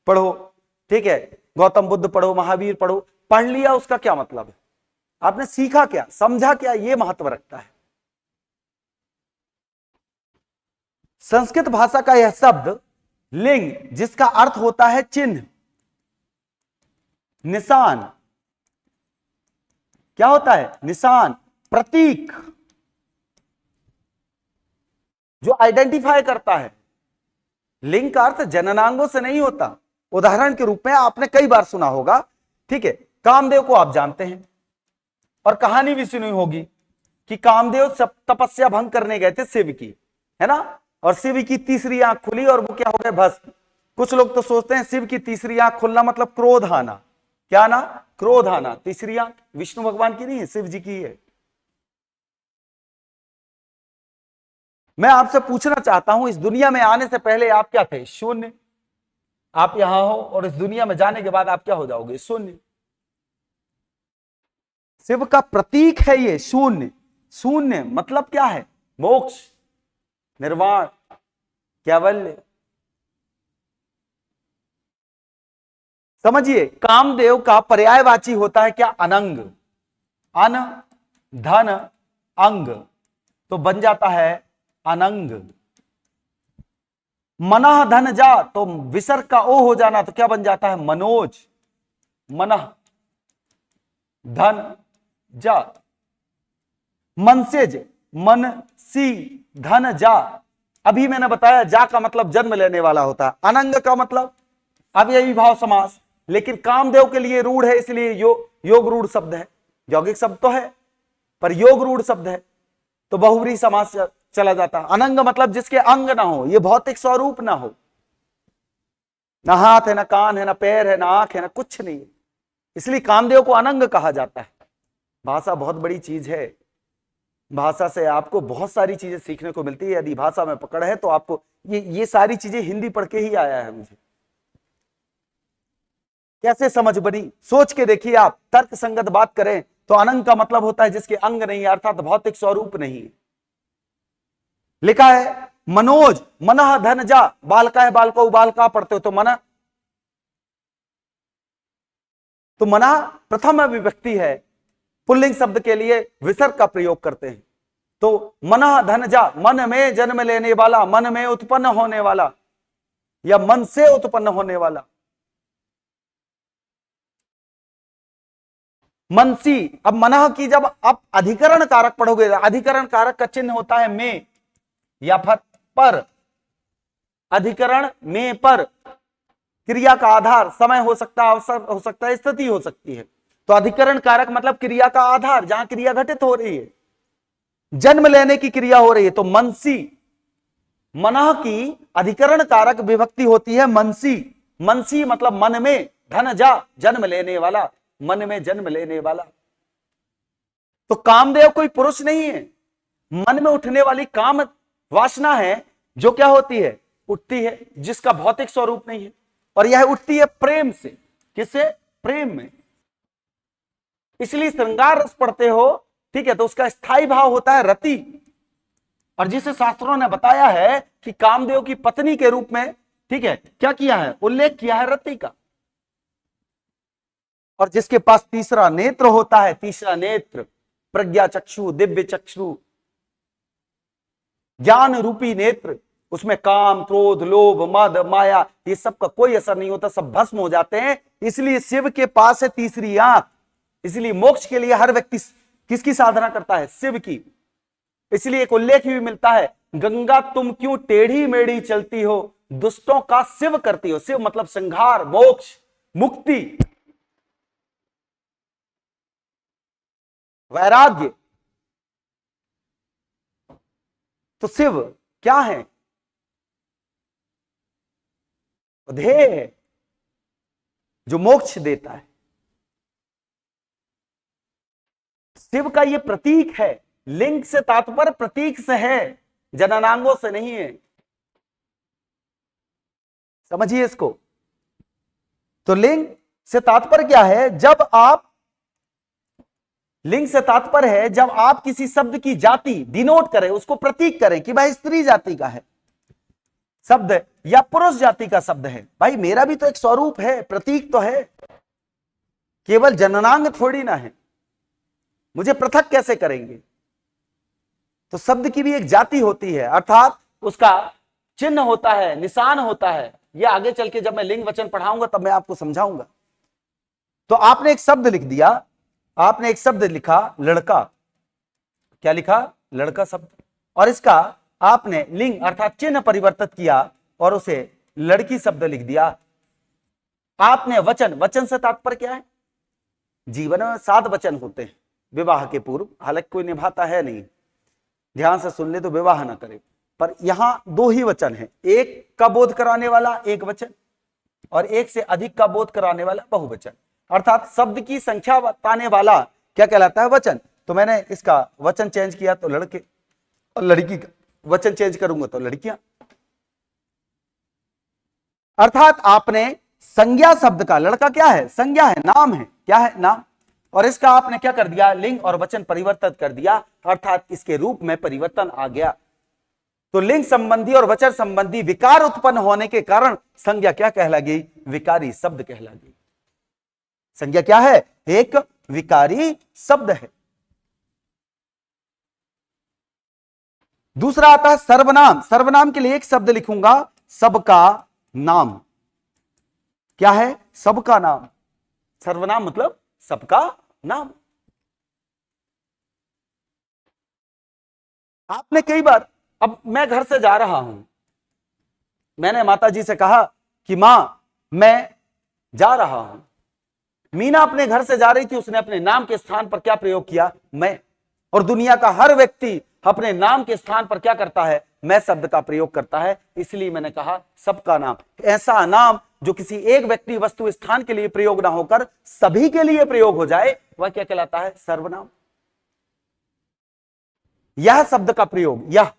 पढ़ो, ठीक है, गौतम बुद्ध पढ़ो, महावीर पढ़ो, पढ़ लिया, उसका क्या मतलब है? आपने सीखा क्या, समझा क्या? ये महत्व रखता है। संस्कृत भाषा का यह शब्द लिंग, जिसका अर्थ होता है चिन्ह, निशान। क्या होता है? निशान, प्रतीक, जो आइडेंटिफाई करता है। लिंग का अर्थ जननांगों से नहीं होता। उदाहरण के रूप में आपने कई बार सुना होगा, ठीक है, कामदेव को आप जानते हैं और कहानी भी सुनी होगी कि कामदेव तपस्या भंग करने गए थे शिव की, है ना, और शिव की तीसरी आंख खुली और वो क्या हो गए? भस्म। कुछ लोग तो सोचते हैं शिव की तीसरी आंख खुलना मतलब क्रोध आना। क्या आना? क्रोध आना। तीसरी आंख विष्णु भगवान की नहीं है, शिव जी की है। मैं आपसे पूछना चाहता हूं, इस दुनिया में आने से पहले आप क्या थे? शून्य। आप यहां हो और इस दुनिया में जाने के बाद आप क्या हो जाओगे? शून्य। शिव का प्रतीक है ये शून्य। शून्य मतलब क्या है? मोक्ष, निर्वाण, कैवल्य। समझिए, कामदेव का पर्यायवाची होता है क्या? अनंग। अन, धन, अंग, तो बन जाता है अनंग। मनः धन जा, तो विसर्ग का ओ हो जाना, तो क्या बन जाता है? मनोज। मनः धन जा। मनसेज, मन सी धन जा। अभी मैंने बताया जा का मतलब जन्म लेने वाला होता है, अनंग का मतलब अव्ययी भाव समास। लेकिन कामदेव के लिए रूढ़ है, इसलिए योग रूढ़ शब्द है। यौगिक शब्द तो है पर योग रूढ़ शब्द है, तो बहुव्रीहि समास चला जाता। अनंग मतलब जिसके अंग ना हो, ये भौतिक स्वरूप ना हो, ना हाथ है, ना कान है, ना पैर है, ना आंख है, ना कुछ नहीं है, इसलिए कामदेव को अनंग कहा जाता है। भाषा बहुत बड़ी चीज है। भाषा से आपको बहुत सारी चीजें सीखने को मिलती है। यदि भाषा में पकड़ है तो आपको ये सारी चीजें हिंदी पढ़ के ही आया है मुझे। कैसे समझ बनी? सोच के देखिए आप। तर्क संगत बात करें तो अनंग का मतलब होता है जिसके अंग नहीं है, अर्थात भौतिक स्वरूप नहीं है। लिखा है मनोज, मनः धन जा। बालका है, बालका उबालका पढ़ते हो तो मना, तो मना प्रथम विभक्ति है। पुल्लिंग शब्द के लिए विसर्ग का प्रयोग करते हैं। तो मनः धनजा, मन में जन्म लेने वाला, मन में उत्पन्न होने वाला या मन से उत्पन्न होने वाला। मनसी, अब मनः की जब आप अधिकरण कारक पढ़ोगे, अधिकरण कारक का चिन्ह होता है में या फिर पर। अधिकरण में पर, क्रिया का आधार समय हो सकता है, अवसर हो सकता है, स्थिति हो सकती है। तो अधिकरण कारक मतलब क्रिया का आधार, जहां क्रिया घटित हो रही है, जन्म लेने की क्रिया हो रही है। तो मनसी, मनः की अधिकरण कारक विभक्ति होती है मनसी। मनसी मतलब मन में, धन जा जन्म लेने वाला, मन में जन्म लेने वाला। तो कामदेव कोई पुरुष नहीं है, मन में उठने वाली काम वासना है जो क्या होती है, उठती है, जिसका भौतिक स्वरूप नहीं है, और यह उठती है प्रेम से। किससे? प्रेम में। इसलिए श्रृंगार रस पढ़ते हो, ठीक है, तो उसका स्थायी भाव होता है रति, और जिसे शास्त्रों ने बताया है कि कामदेव की पत्नी के रूप में, ठीक है, क्या किया है, उल्लेख किया है रति का। और जिसके पास तीसरा नेत्र होता है, तीसरा नेत्र, प्रज्ञा चक्षु, दिव्य चक्षु, ज्ञान रूपी नेत्र, उसमें काम, क्रोध, लोभ, मद, माया, ये सब का कोई असर नहीं होता, सब भस्म हो जाते हैं। इसलिए शिव के पास है तीसरी आंख। इसलिए मोक्ष के लिए हर व्यक्ति किसकी साधना करता है? शिव की। इसलिए एक उल्लेख भी मिलता है, गंगा तुम क्यों टेढ़ी मेढ़ी चलती हो, दुष्टों का शिव करती हो। शिव मतलब संहार, मोक्ष, मुक्ति, वैराग्य। तो शिव क्या है? ध्येय है जो मोक्ष देता है। शिव का यह प्रतीक है। लिंग से तात्पर्य प्रतीक से है, जननांगों से नहीं है। समझिए इसको। तो लिंग से तात्पर्य क्या है? जब आप, लिंग से तात्पर्य है जब आप किसी शब्द की जाति डिनोट करें, उसको प्रतीक करें कि भाई स्त्री जाति का है शब्द या पुरुष जाति का शब्द है। भाई मेरा भी तो एक स्वरूप है, प्रतीक तो है, केवल जननांग थोड़ी ना है, मुझे पृथक कैसे करेंगे? तो शब्द की भी एक जाति होती है, अर्थात उसका चिन्ह होता है, निशान होता है। यह आगे चल के जब मैं लिंग वचन पढ़ाऊंगा तब मैं आपको समझाऊंगा। तो आपने एक शब्द लिख दिया, आपने एक शब्द लिखा लड़का, क्या लिखा? लड़का शब्द, और इसका आपने लिंग अर्थात चिन्ह परिवर्तित किया और उसे लड़की शब्द लिख दिया। आपने वचन, वचन से तात्पर्य क्या है? जीवन में 7 वचन होते हैं विवाह के पूर्व, हालांकि कोई निभाता है नहीं, ध्यान से सुन ले तो विवाह ना करे, पर यहां 2 ही वचन है, एक का बोध कराने वाला एक वचन और एक से अधिक का बोध कराने वाला बहुवचन। अर्थात शब्द की संख्या बताने वाला क्या कहलाता है? वचन। तो मैंने इसका वचन चेंज किया तो लड़के, और लड़की का वचन चेंज करूंगा तो लड़कियां। अर्थात आपने संज्ञा शब्द का, लड़का क्या है? संज्ञा है, नाम है, क्या है? नाम। और इसका आपने क्या कर दिया? लिंग और वचन परिवर्तित कर दिया, अर्थात इसके रूप में परिवर्तन आ गया। तो लिंग संबंधी और वचन संबंधी विकार उत्पन्न होने के कारण संज्ञा क्या कहला गई? विकारी शब्द कहला गई। संज्ञा क्या है? एक विकारी शब्द है। दूसरा आता है सर्वनाम। सर्वनाम के लिए एक शब्द लिखूंगा, सबका नाम। क्या है? सबका नाम। सर्वनाम मतलब सबका नाम। आपने कई बार, अब मैं घर से जा रहा हूं, मैंने माता जी से कहा कि मां मैं जा रहा हूं। मीना अपने घर से जा रही थी, उसने अपने नाम के स्थान पर क्या प्रयोग किया? मैं। और दुनिया का हर व्यक्ति अपने नाम के स्थान पर क्या करता है? मैं शब्द का प्रयोग करता है। इसलिए मैंने कहा सबका नाम। ऐसा नाम जो किसी एक व्यक्ति, वस्तु, स्थान के लिए प्रयोग ना होकर सभी के लिए प्रयोग हो जाए, वह क्या कहलाता है? सर्वनाम। यह शब्द का प्रयोग, यह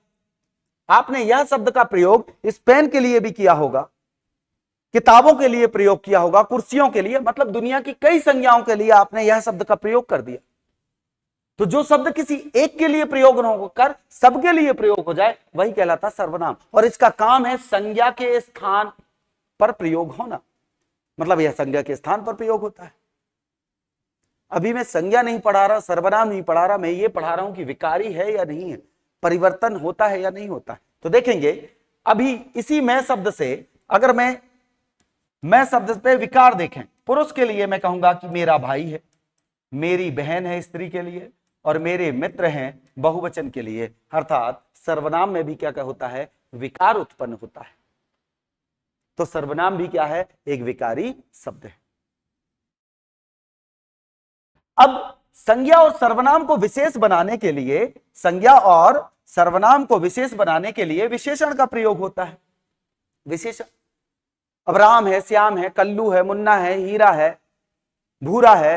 आपने यह शब्द का प्रयोग इस पेन के लिए भी किया होगा, किताबों के लिए प्रयोग किया होगा, कुर्सियों के लिए, मतलब दुनिया की कई संज्ञाओं के लिए आपने यह शब्द का प्रयोग कर दिया। तो जो शब्द किसी एक के लिए प्रयोग न होकर सबके लिए प्रयोग हो जाए, वही कहलाता सर्वनाम। और इसका काम है संज्ञा के स्थान पर प्रयोग होना, मतलब यह संज्ञा के स्थान पर प्रयोग होता है। अभी मैं संज्ञा नहीं पढ़ा रहा, सर्वनाम नहीं पढ़ा रहा, मैं ये पढ़ा रहा हूं कि विकारी है या नहीं है, परिवर्तन होता है या नहीं होता है। तो देखेंगे अभी इसी मैं शब्द से, अगर मैं शब्द पे विकार देखें, पुरुष के लिए मैं कहूंगा कि मेरा भाई है, मेरी बहन है स्त्री के लिए, और मेरे मित्र हैं बहुवचन के लिए। अर्थात सर्वनाम में भी क्या क्या होता है, विकार उत्पन्न होता है। तो सर्वनाम भी क्या है, एक विकारी शब्द है। अब संज्ञा और सर्वनाम को विशेष बनाने के लिए, संज्ञा और सर्वनाम को विशेष बनाने के लिए विशेषण का प्रयोग होता है। विशेषण, अब राम है, श्याम है, कल्लू है, मुन्ना है, हीरा है, भूरा है,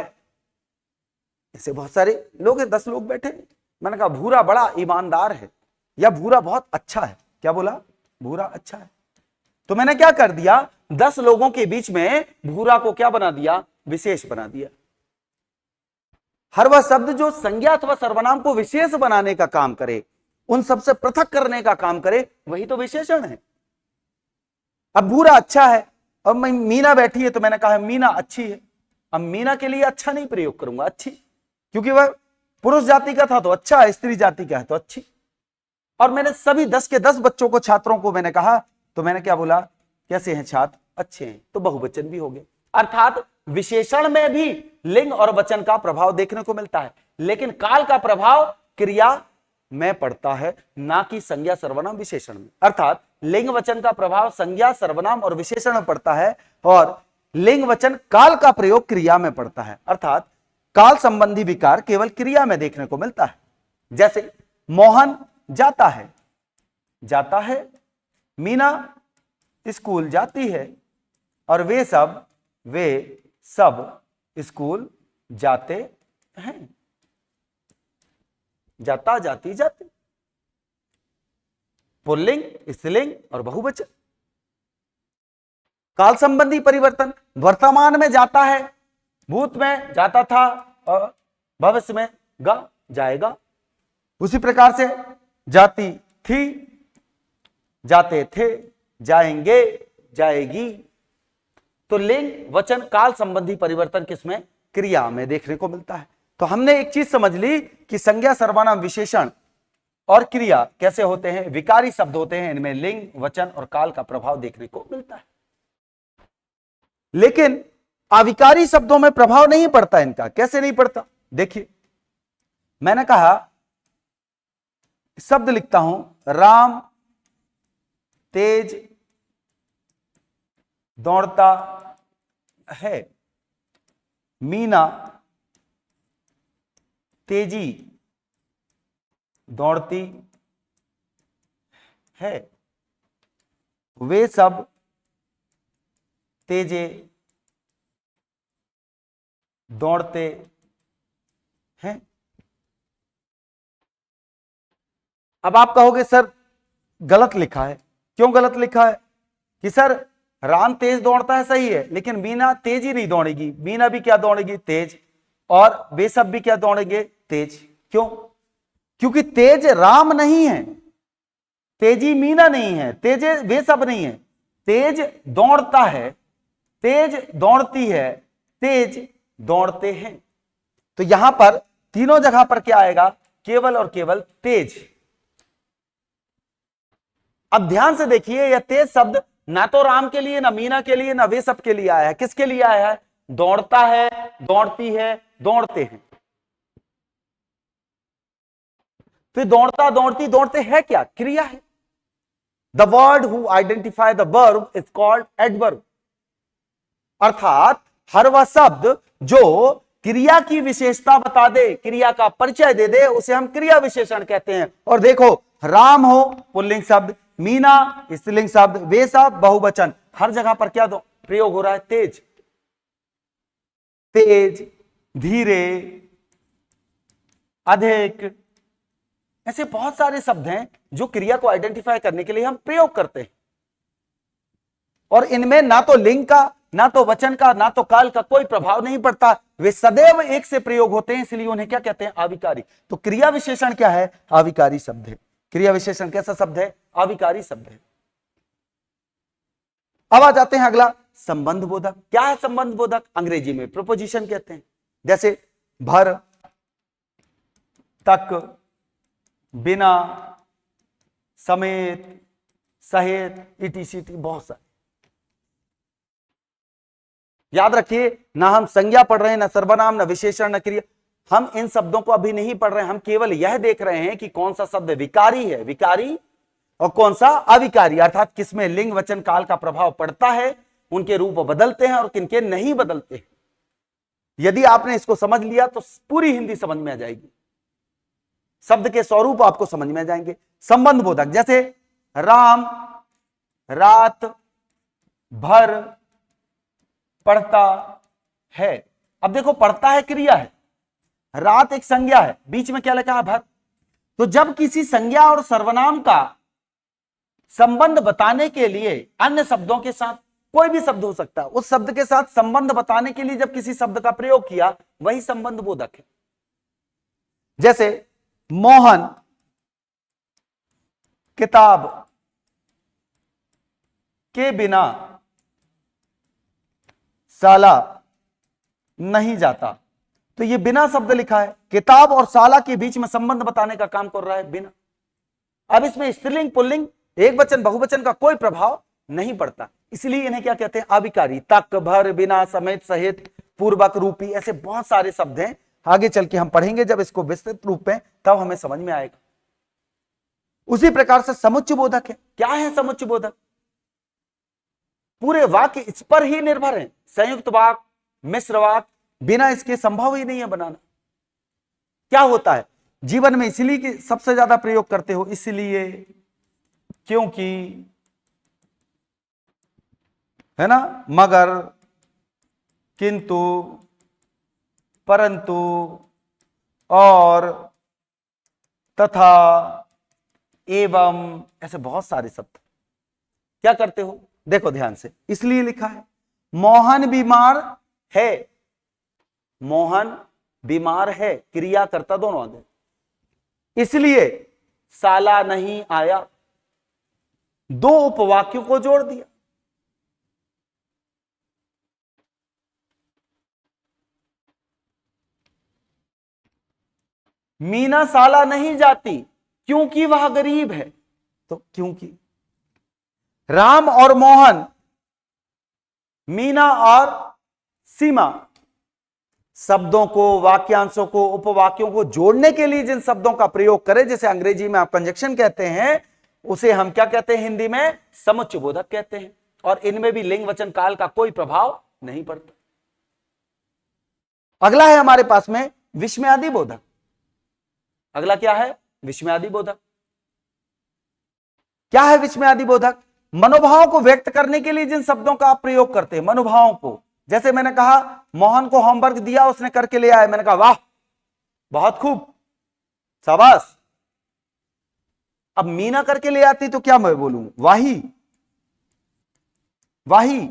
ऐसे बहुत सारे लोग हैं, 10 लोग बैठे। मैंने कहा भूरा बड़ा ईमानदार है, या भूरा बहुत अच्छा है। क्या बोला, भूरा अच्छा है। तो मैंने क्या कर दिया, 10 लोगों के बीच में भूरा को क्या बना दिया, विशेष बना दिया। हर वह शब्द जो संज्ञा अथवा सर्वनाम को विशेष बनाने का काम करे, उन सबसे पृथक करने का काम करे, वही तो विशेषण है। अब भूरा अच्छा है, अब मैं मीना बैठी है तो मैंने कहा मीना अच्छी है। अब मीना के लिए अच्छा नहीं प्रयोग करूंगा, अच्छी, क्योंकि वह पुरुष जाति का था तो अच्छा है, स्त्री जाति का है तो अच्छी। और मैंने सभी 10 के 10 बच्चों को, छात्रों को मैंने कहा, तो मैंने क्या बोला, कैसे हैं छात्र, अच्छे हैं, तो बहुवचन भी हो गए। अर्थात विशेषण में भी लिंग और वचन का प्रभाव देखने को मिलता है, लेकिन काल का प्रभाव क्रिया में पड़ता है, ना कि संज्ञा सर्वनाम विशेषण में। अर्थात लिंग वचन का प्रभाव संज्ञा सर्वनाम और विशेषण में पड़ता है, और लिंग वचन काल का प्रयोग क्रिया में पड़ता है। अर्थात काल संबंधी विकार केवल क्रिया में देखने को मिलता है। जैसे मोहन जाता है, जाता है, मीना स्कूल जाती है, और वे सब स्कूल जाते हैं। जाता, जाती, जाते, पुल्लिंग, स्त्रीलिंग और बहुवचन। काल संबंधी परिवर्तन, वर्तमान में जाता है, भूत में जाता था, और भविष्य में जाएगा। उसी प्रकार से जाती थी, जाते थे, जाएंगे, जाएगी। तो लिंग वचन काल संबंधी परिवर्तन किसमें, क्रिया में देखने को मिलता है। तो हमने एक चीज समझ ली कि संज्ञा सर्वनाम विशेषण और क्रिया कैसे होते हैं, विकारी शब्द होते हैं, इनमें लिंग वचन और काल का प्रभाव देखने को मिलता है। लेकिन अविकारी शब्दों में प्रभाव नहीं पड़ता इनका। कैसे नहीं पड़ता, देखिए मैंने कहा शब्द लिखता हूं, राम तेज दौड़ता है, मीना तेजी दौड़ती है, वे सब तेजे दौड़ते हैं। अब आप कहोगे सर गलत लिखा है। क्यों गलत लिखा है, कि सर राम तेज दौड़ता है, सही है, लेकिन मीना तेज ही नहीं दौड़ेगी। मीना भी क्या दौड़ेगी, तेज, और वे सब भी क्या दौड़ेंगे, तेज। क्यों, क्योंकि तेज राम नहीं है, तेजी मीना नहीं है, तेज वे सब नहीं है। तेज दौड़ता है, तेज दौड़ती है, तेज दौड़ते हैं। तो यहां पर तीनों जगह पर क्या आएगा, केवल और केवल तेज। अब ध्यान से देखिए, यह तेज शब्द ना तो राम के लिए, ना मीना के लिए, ना वे सब के लिए आया है। किसके लिए आया है, दौड़ता है, दौड़ती है, दौड़ते हैं। तो दौड़ता, दौड़ती, दौड़ते है क्या, क्रिया है। The word who identify the verb is called adverb. अर्थात हर वह शब्द जो क्रिया की विशेषता बता दे, क्रिया का परिचय दे दे, उसे हम क्रिया विशेषण कहते हैं। और देखो, राम हो पुल्लिंग शब्द, मीना स्त्रीलिंग शब्द, वे सब बहुवचन, हर जगह पर क्या प्रयोग हो रहा है, तेज। तेज, धीरे, अधिक, ऐसे बहुत सारे शब्द हैं जो क्रिया को आइडेंटिफाई करने के लिए हम प्रयोग करते हैं। और इनमें ना तो लिंग का, ना तो वचन का, ना तो काल का कोई प्रभाव नहीं पड़ता। वे सदैव एक से प्रयोग होते हैं, इसलिए उन्हें क्या कहते हैं, अविकारी। तो क्रिया विशेषण क्या है, अविकारी शब्द है। क्रिया विशेषण कैसा शब्द है, अविकारी शब्द है। अब आ जाते हैं अगला, संबंध बोधक। क्या है संबंध बोधक, अंग्रेजी में प्रोपोजिशन कहते हैं। जैसे भर, तक, बिना, समेत, सहित, इटीसीटी, बहुत सारे। याद रखिए, ना हम संज्ञा पढ़ रहे हैं, ना सर्वनाम, ना विशेषण, ना क्रिया। हम इन शब्दों को अभी नहीं पढ़ रहे हैं, हम केवल यह देख रहे हैं कि कौन सा शब्द विकारी है, विकारी, और कौन सा अविकारी, अर्थात किसमें लिंग वचन काल का प्रभाव पड़ता है, उनके रूप बदलते हैं और किनके नहीं बदलते हैं। यदि आपने इसको समझ लिया तो पूरी हिंदी समझ में आ जाएगी, शब्द के स्वरूप आपको समझ में आ जाएंगे। संबंध बोधक, जैसे राम रात भर पढ़ता है। अब देखो, पढ़ता है क्रिया है, रात एक संज्ञा है, बीच में क्या लिखा है, भर। तो जब किसी संज्ञा और सर्वनाम का संबंध बताने के लिए अन्य शब्दों के साथ, कोई भी शब्द हो सकता है, उस शब्द के साथ संबंध बताने के लिए जब किसी शब्द का प्रयोग किया, वही संबंध बोधक है। जैसे मोहन किताब के बिना साला नहीं जाता। तो ये बिना शब्द लिखा है, किताब और साला के बीच में संबंध बताने का काम कर रहा है बिना। अब इसमें स्त्रीलिंग पुल्लिंग एक वचन बहुवचन का कोई प्रभाव नहीं पड़ता, इसलिए इन्हें क्या कहते हैं, अविकारी। तक, भर, बिना, समेत, सहित, पूर्वक, रूपी, ऐसे बहुत सारे शब्द हैं। आगे चल के हम पढ़ेंगे जब इसको विस्तृत रूप में, तब हमें समझ में आएगा। उसी प्रकार से समुच्चय बोधक है। क्या है समुच्चय बोधक? पूरे वाक्य इस पर ही निर्भर है, संयुक्त वाक्य, मिश्र वाक्य, बिना इसके संभव ही नहीं है बनाना। क्या होता है जीवन में, इसलिए कि सबसे ज्यादा प्रयोग करते हो, इसलिए, क्योंकि, है ना, मगर, किंतु, परंतु, और, तथा, एवं, ऐसे बहुत सारे शब्द। क्या करते हो, देखो ध्यान से, इसलिए लिखा है मोहन बीमार है, मोहन बीमार है, क्रिया कर्ता दोनों आगे, इसलिए साला नहीं आया, दो उपवाक्यों को जोड़ दिया। मीना साला नहीं जाती क्योंकि वह गरीब है, तो क्योंकि। राम और मोहन, मीना और सीमा, शब्दों को, वाक्यांशों को, उपवाक्यों को जोड़ने के लिए जिन शब्दों का प्रयोग करें, जैसे अंग्रेजी में आप कंजक्शन कहते हैं, उसे हम क्या कहते हैं हिंदी में, समुच्चय बोधक कहते हैं। और इनमें भी लिंग वचन काल का कोई प्रभाव नहीं पड़ता। अगला है हमारे पास में विस्मयादि बोधक। अगला क्या है, विस्मयादि बोधक। क्या है विस्मयादि बोधक? मनोभाव को व्यक्त करने के लिए जिन शब्दों का आप प्रयोग करते हैं, मनोभावों को। जैसे मैंने कहा मोहन को होमवर्क दिया, उसने करके ले आया, मैंने कहा वाह बहुत खूब, शाबाश। अब मीना करके ले आती तो क्या मैं बोलूं, वाही वाही,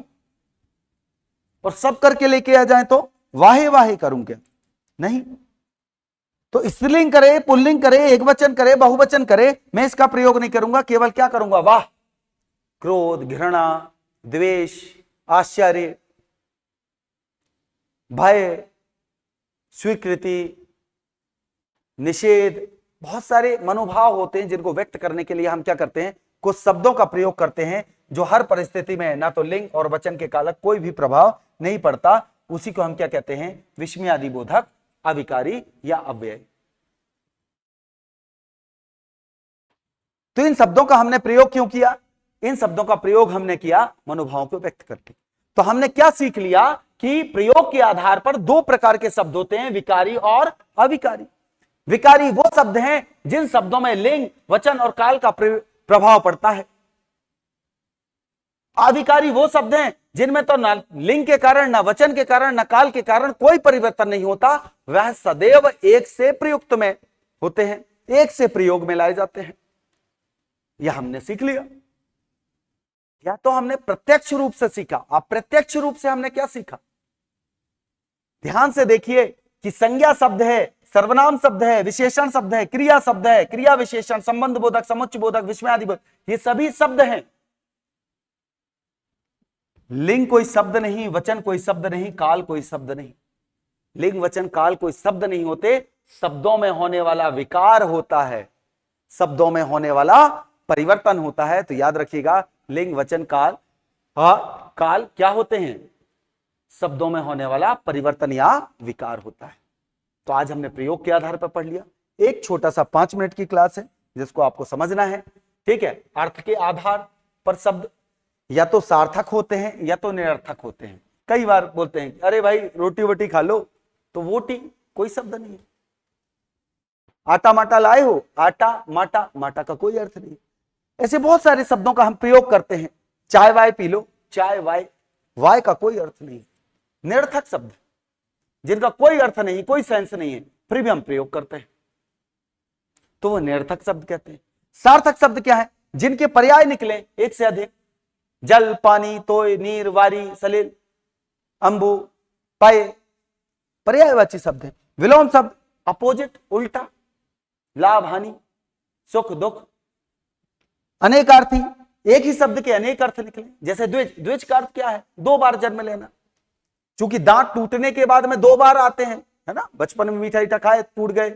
और सब करके लेके आ जाए तो वाहे वाहे करूं क्या? नहीं। तो स्त्रीलिंग करे, पुल्लिंग करे, एक वचन करे, बहुवचन करे, मैं इसका प्रयोग नहीं करूंगा, केवल क्या करूंगा, वाह, क्रोध, घृणा, द्वेष, आश्चर्य, भय, स्वीकृति, निषेध, बहुत सारे मनोभाव होते हैं जिनको व्यक्त करने के लिए हम क्या करते हैं, कुछ शब्दों का प्रयोग करते हैं जो हर परिस्थिति में ना तो लिंग और वचन के कालक कोई भी प्रभाव नहीं पड़ता। उसी को हम क्या कहते हैं, विस्मयादि बोधक, अविकारी या अव्यय। तो इन शब्दों का हमने प्रयोग क्यों किया? इन शब्दों का प्रयोग हमने किया मनोभावों को व्यक्त करके। तो हमने क्या सीख लिया कि प्रयोग के आधार पर दो प्रकार के शब्द होते हैं, विकारी और अविकारी। विकारी वो शब्द हैं जिन शब्दों में लिंग, वचन और काल का प्रभाव पड़ता है। अविकारी वो शब्द हैं जिनमें तो ना लिंग के कारण, ना वचन के कारण, ना काल के कारण कोई परिवर्तन नहीं होता, वह सदैव एक से प्रयुक्त में होते हैं, एक से प्रयोग में लाए जाते हैं। यह हमने सीख लिया। या तो हमने प्रत्यक्ष रूप से सीखा। अप्रत्यक्ष रूप से हमने क्या सीखा? ध्यान से देखिए कि संज्ञा शब्द है, सर्वनाम शब्द है, विशेषण शब्द है, क्रिया शब्द है, क्रिया विशेषण, संबंध बोधक, समुच्चय बोधक, विस्मयादि बोधक, ये सभी शब्द हैं। लिंग कोई शब्द नहीं, वचन कोई शब्द नहीं, काल कोई शब्द नहीं। लिंग वचन काल कोई शब्द नहीं होते, शब्दों में होने वाला विकार होता है, शब्दों में होने वाला परिवर्तन होता है। तो याद रखिएगा, लिंग वचन काल काल क्या होते हैं? शब्दों में होने वाला परिवर्तन या विकार होता है। तो आज हमने प्रयोग के आधार पर पढ़ लिया। एक छोटा सा 5 मिनट की क्लास है जिसको आपको समझना है, ठीक है। अर्थ के आधार पर शब्द या तो सार्थक होते हैं या तो निरर्थक होते हैं। कई बार बोलते हैं अरे भाई रोटी वोटी खा लो, तो वोटी कोई शब्द नहीं है। आटा माटा लाए हो, आटा माटा, माटा का कोई अर्थ नहीं। ऐसे बहुत सारे शब्दों का हम प्रयोग करते हैं। चाय वाय पी लो, चाय वाय, वाय का कोई अर्थ नहीं। निरर्थक शब्द जिनका कोई अर्थ नहीं, कोई सेंस नहीं है, फिर भी हम प्रयोग करते हैं, तो वो निरर्थक शब्द कहते हैं। सार्थक शब्द क्या है? जिनके पर्याय निकले एक से अधिक, जल, पानी, तोय, नीर, वारी, सलिल, अंबु, पाए, पर्यायवाची शब्द है। विलोम शब्द अपोजिट, उल्टा, लाभ हानि, सुख दुख, अनेकार्थी, एक ही शब्द के अनेक अर्थ निकले। जैसे द्विज, द्विज का अर्थ क्या है? 2 बार जन्म लेना। चूंकि दांत टूटने के बाद में 2 बार आते हैं, है ना। बचपन में मीठा ईठा खाए, टूट गए,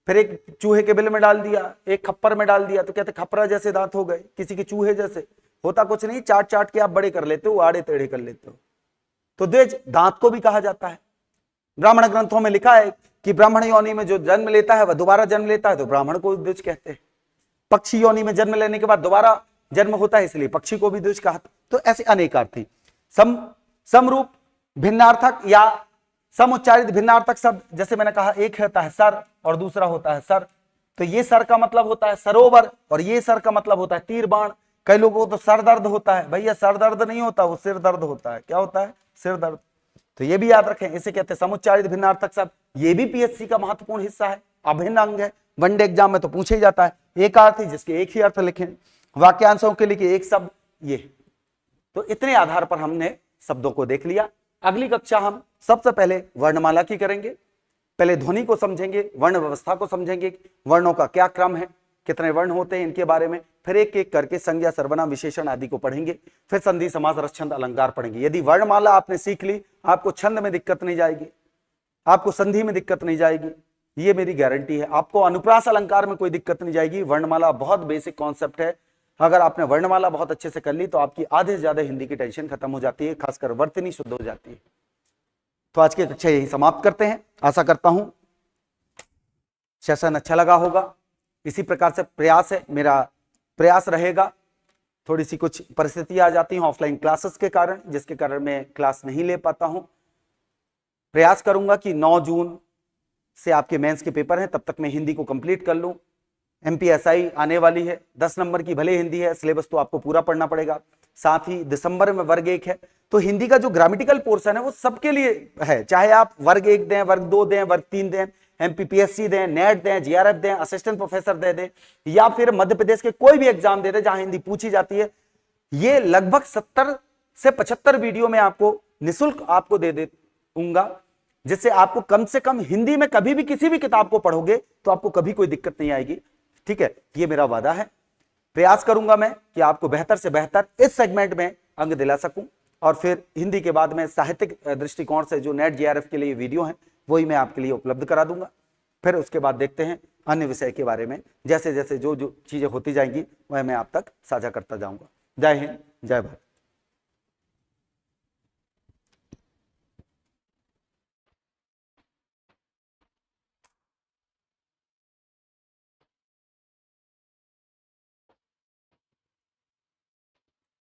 फिर एक चूहे के बिल में डाल दिया, एक खप्पर में डाल दिया, तो कहते खप्परा जैसे दांत हो गए, किसी के चूहे जैसे। होता कुछ नहीं, चाट चाट के आप बड़े कर लेते हो, आड़े टेढ़े कर लेते हो। तो द्विज दांत को भी कहा जाता है। ब्राह्मण ग्रंथों में लिखा है कि ब्राह्मण योनि में जो जन्म लेता है वह दोबारा जन्म लेता है, तो ब्राह्मण को द्विज कहते हैं। पक्षी योनि में जन्म लेने के बाद दोबारा जन्म होता है, इसलिए पक्षी को भी द्विज कहा। तो ऐसे अनेकार्थी, समरूप भिन्नार्थक या समुच्चारित भिन्नार्थक शब्द, जैसे मैंने कहा, एक होता है सर और दूसरा होता है सर। तो ये सर का मतलब होता है सरोवर, और ये सर का मतलब होता है तीर बाण। कई लोगों को तो सर दर्द होता है, भैया सर दर्द नहीं होता, वो सिर दर्द होता है। क्या होता है? सिर दर्द। तो ये भी याद रखें, इसे कहते हैं समुच्चारित भिन्नार्थक शब्द। ये भी पीएससी का महत्वपूर्ण हिस्सा है, अभिन्न अंग है। वनडे एग्जाम में तो पूछे ही जाता है। एकार्थी, जिसके एक ही अर्थ लिखे, वाक्यांशों के लिए एक शब्द, ये। तो इतने आधार पर हमने शब्दों को देख लिया। अगली कक्षा हम सबसे पहले वर्णमाला की करेंगे। पहले ध्वनि को समझेंगे, वर्ण व्यवस्था को समझेंगे, वर्णों का क्या क्रम है, कितने वर्ण होते हैं इनके बारे में, फिर एक एक करके संज्ञा, सर्वनाम, विशेषण आदि को पढ़ेंगे। फिर संधि, समास, रस, छंद, अलंकार पढ़ेंगे। यदि वर्णमाला आपने सीख ली, आपको छंद में दिक्कत नहीं जाएगी, आपको संधि में दिक्कत नहीं जाएगी, ये मेरी गारंटी है। आपको अनुप्रास अलंकार में कोई दिक्कत नहीं जाएगी। वर्णमाला बहुत बेसिक कॉन्सेप्ट है। अगर आपने वर्णमाला बहुत अच्छे से कर ली तो आपकी आधे से ज्यादा हिंदी की टेंशन खत्म हो जाती है, खासकर वर्तनी शुद्ध हो जाती है। तो आज की कक्षा यही समाप्त करते हैं। आशा करता हूं सेशन अच्छा लगा होगा। इसी प्रकार से प्रयास है, मेरा प्रयास रहेगा। थोड़ी सी कुछ परिस्थितियां आ जाती हैं ऑफलाइन क्लासेस के कारण, जिसके कारण मैं क्लास नहीं ले पाता हूं। प्रयास करूंगा कि 9 जून से आपके मेंस के पेपर हैं, तब तक मैं हिंदी को कंप्लीट कर लूं। एमपीएसआई आने वाली है, 10 नंबर की भले हिंदी है, सिलेबस तो आपको पूरा पढ़ना पड़ेगा। साथ ही दिसंबर में वर्ग 1 है, तो हिंदी का जो ग्रामेटिकल पोर्शन है वो सबके लिए है। चाहे आप वर्ग 1 दें, वर्ग 2 दें, वर्ग 3 दें, एमपीपीएससी दें, नेट दें, जीआरएफ दें, असिस्टेंट प्रोफेसर दे दें, या फिर मध्य प्रदेश के कोई भी एग्जाम दे दें जहां हिंदी पूछी जाती है, ये लगभग 70 से 75 वीडियो में आपको निःशुल्क आपको दे दूंगा, जिससे आपको कम से कम हिंदी में कभी भी किसी भी किताब को पढ़ोगे तो आपको कभी कोई दिक्कत नहीं आएगी। ठीक है, ये मेरा वादा है। प्रयास करूंगा मैं कि आपको बेहतर से बेहतर इस सेगमेंट में अंक दिला सकूं, और फिर हिंदी के बाद में साहित्यिक दृष्टिकोण से जो नेट जीआरएफ के लिए वीडियो है वही मैं आपके लिए उपलब्ध करा दूंगा। फिर उसके बाद देखते हैं अन्य विषय के बारे में, जैसे जैसे जो जो चीजें होती जाएंगी वह मैं आप तक साझा करता जाऊंगा। जय हिंद, जय भारत।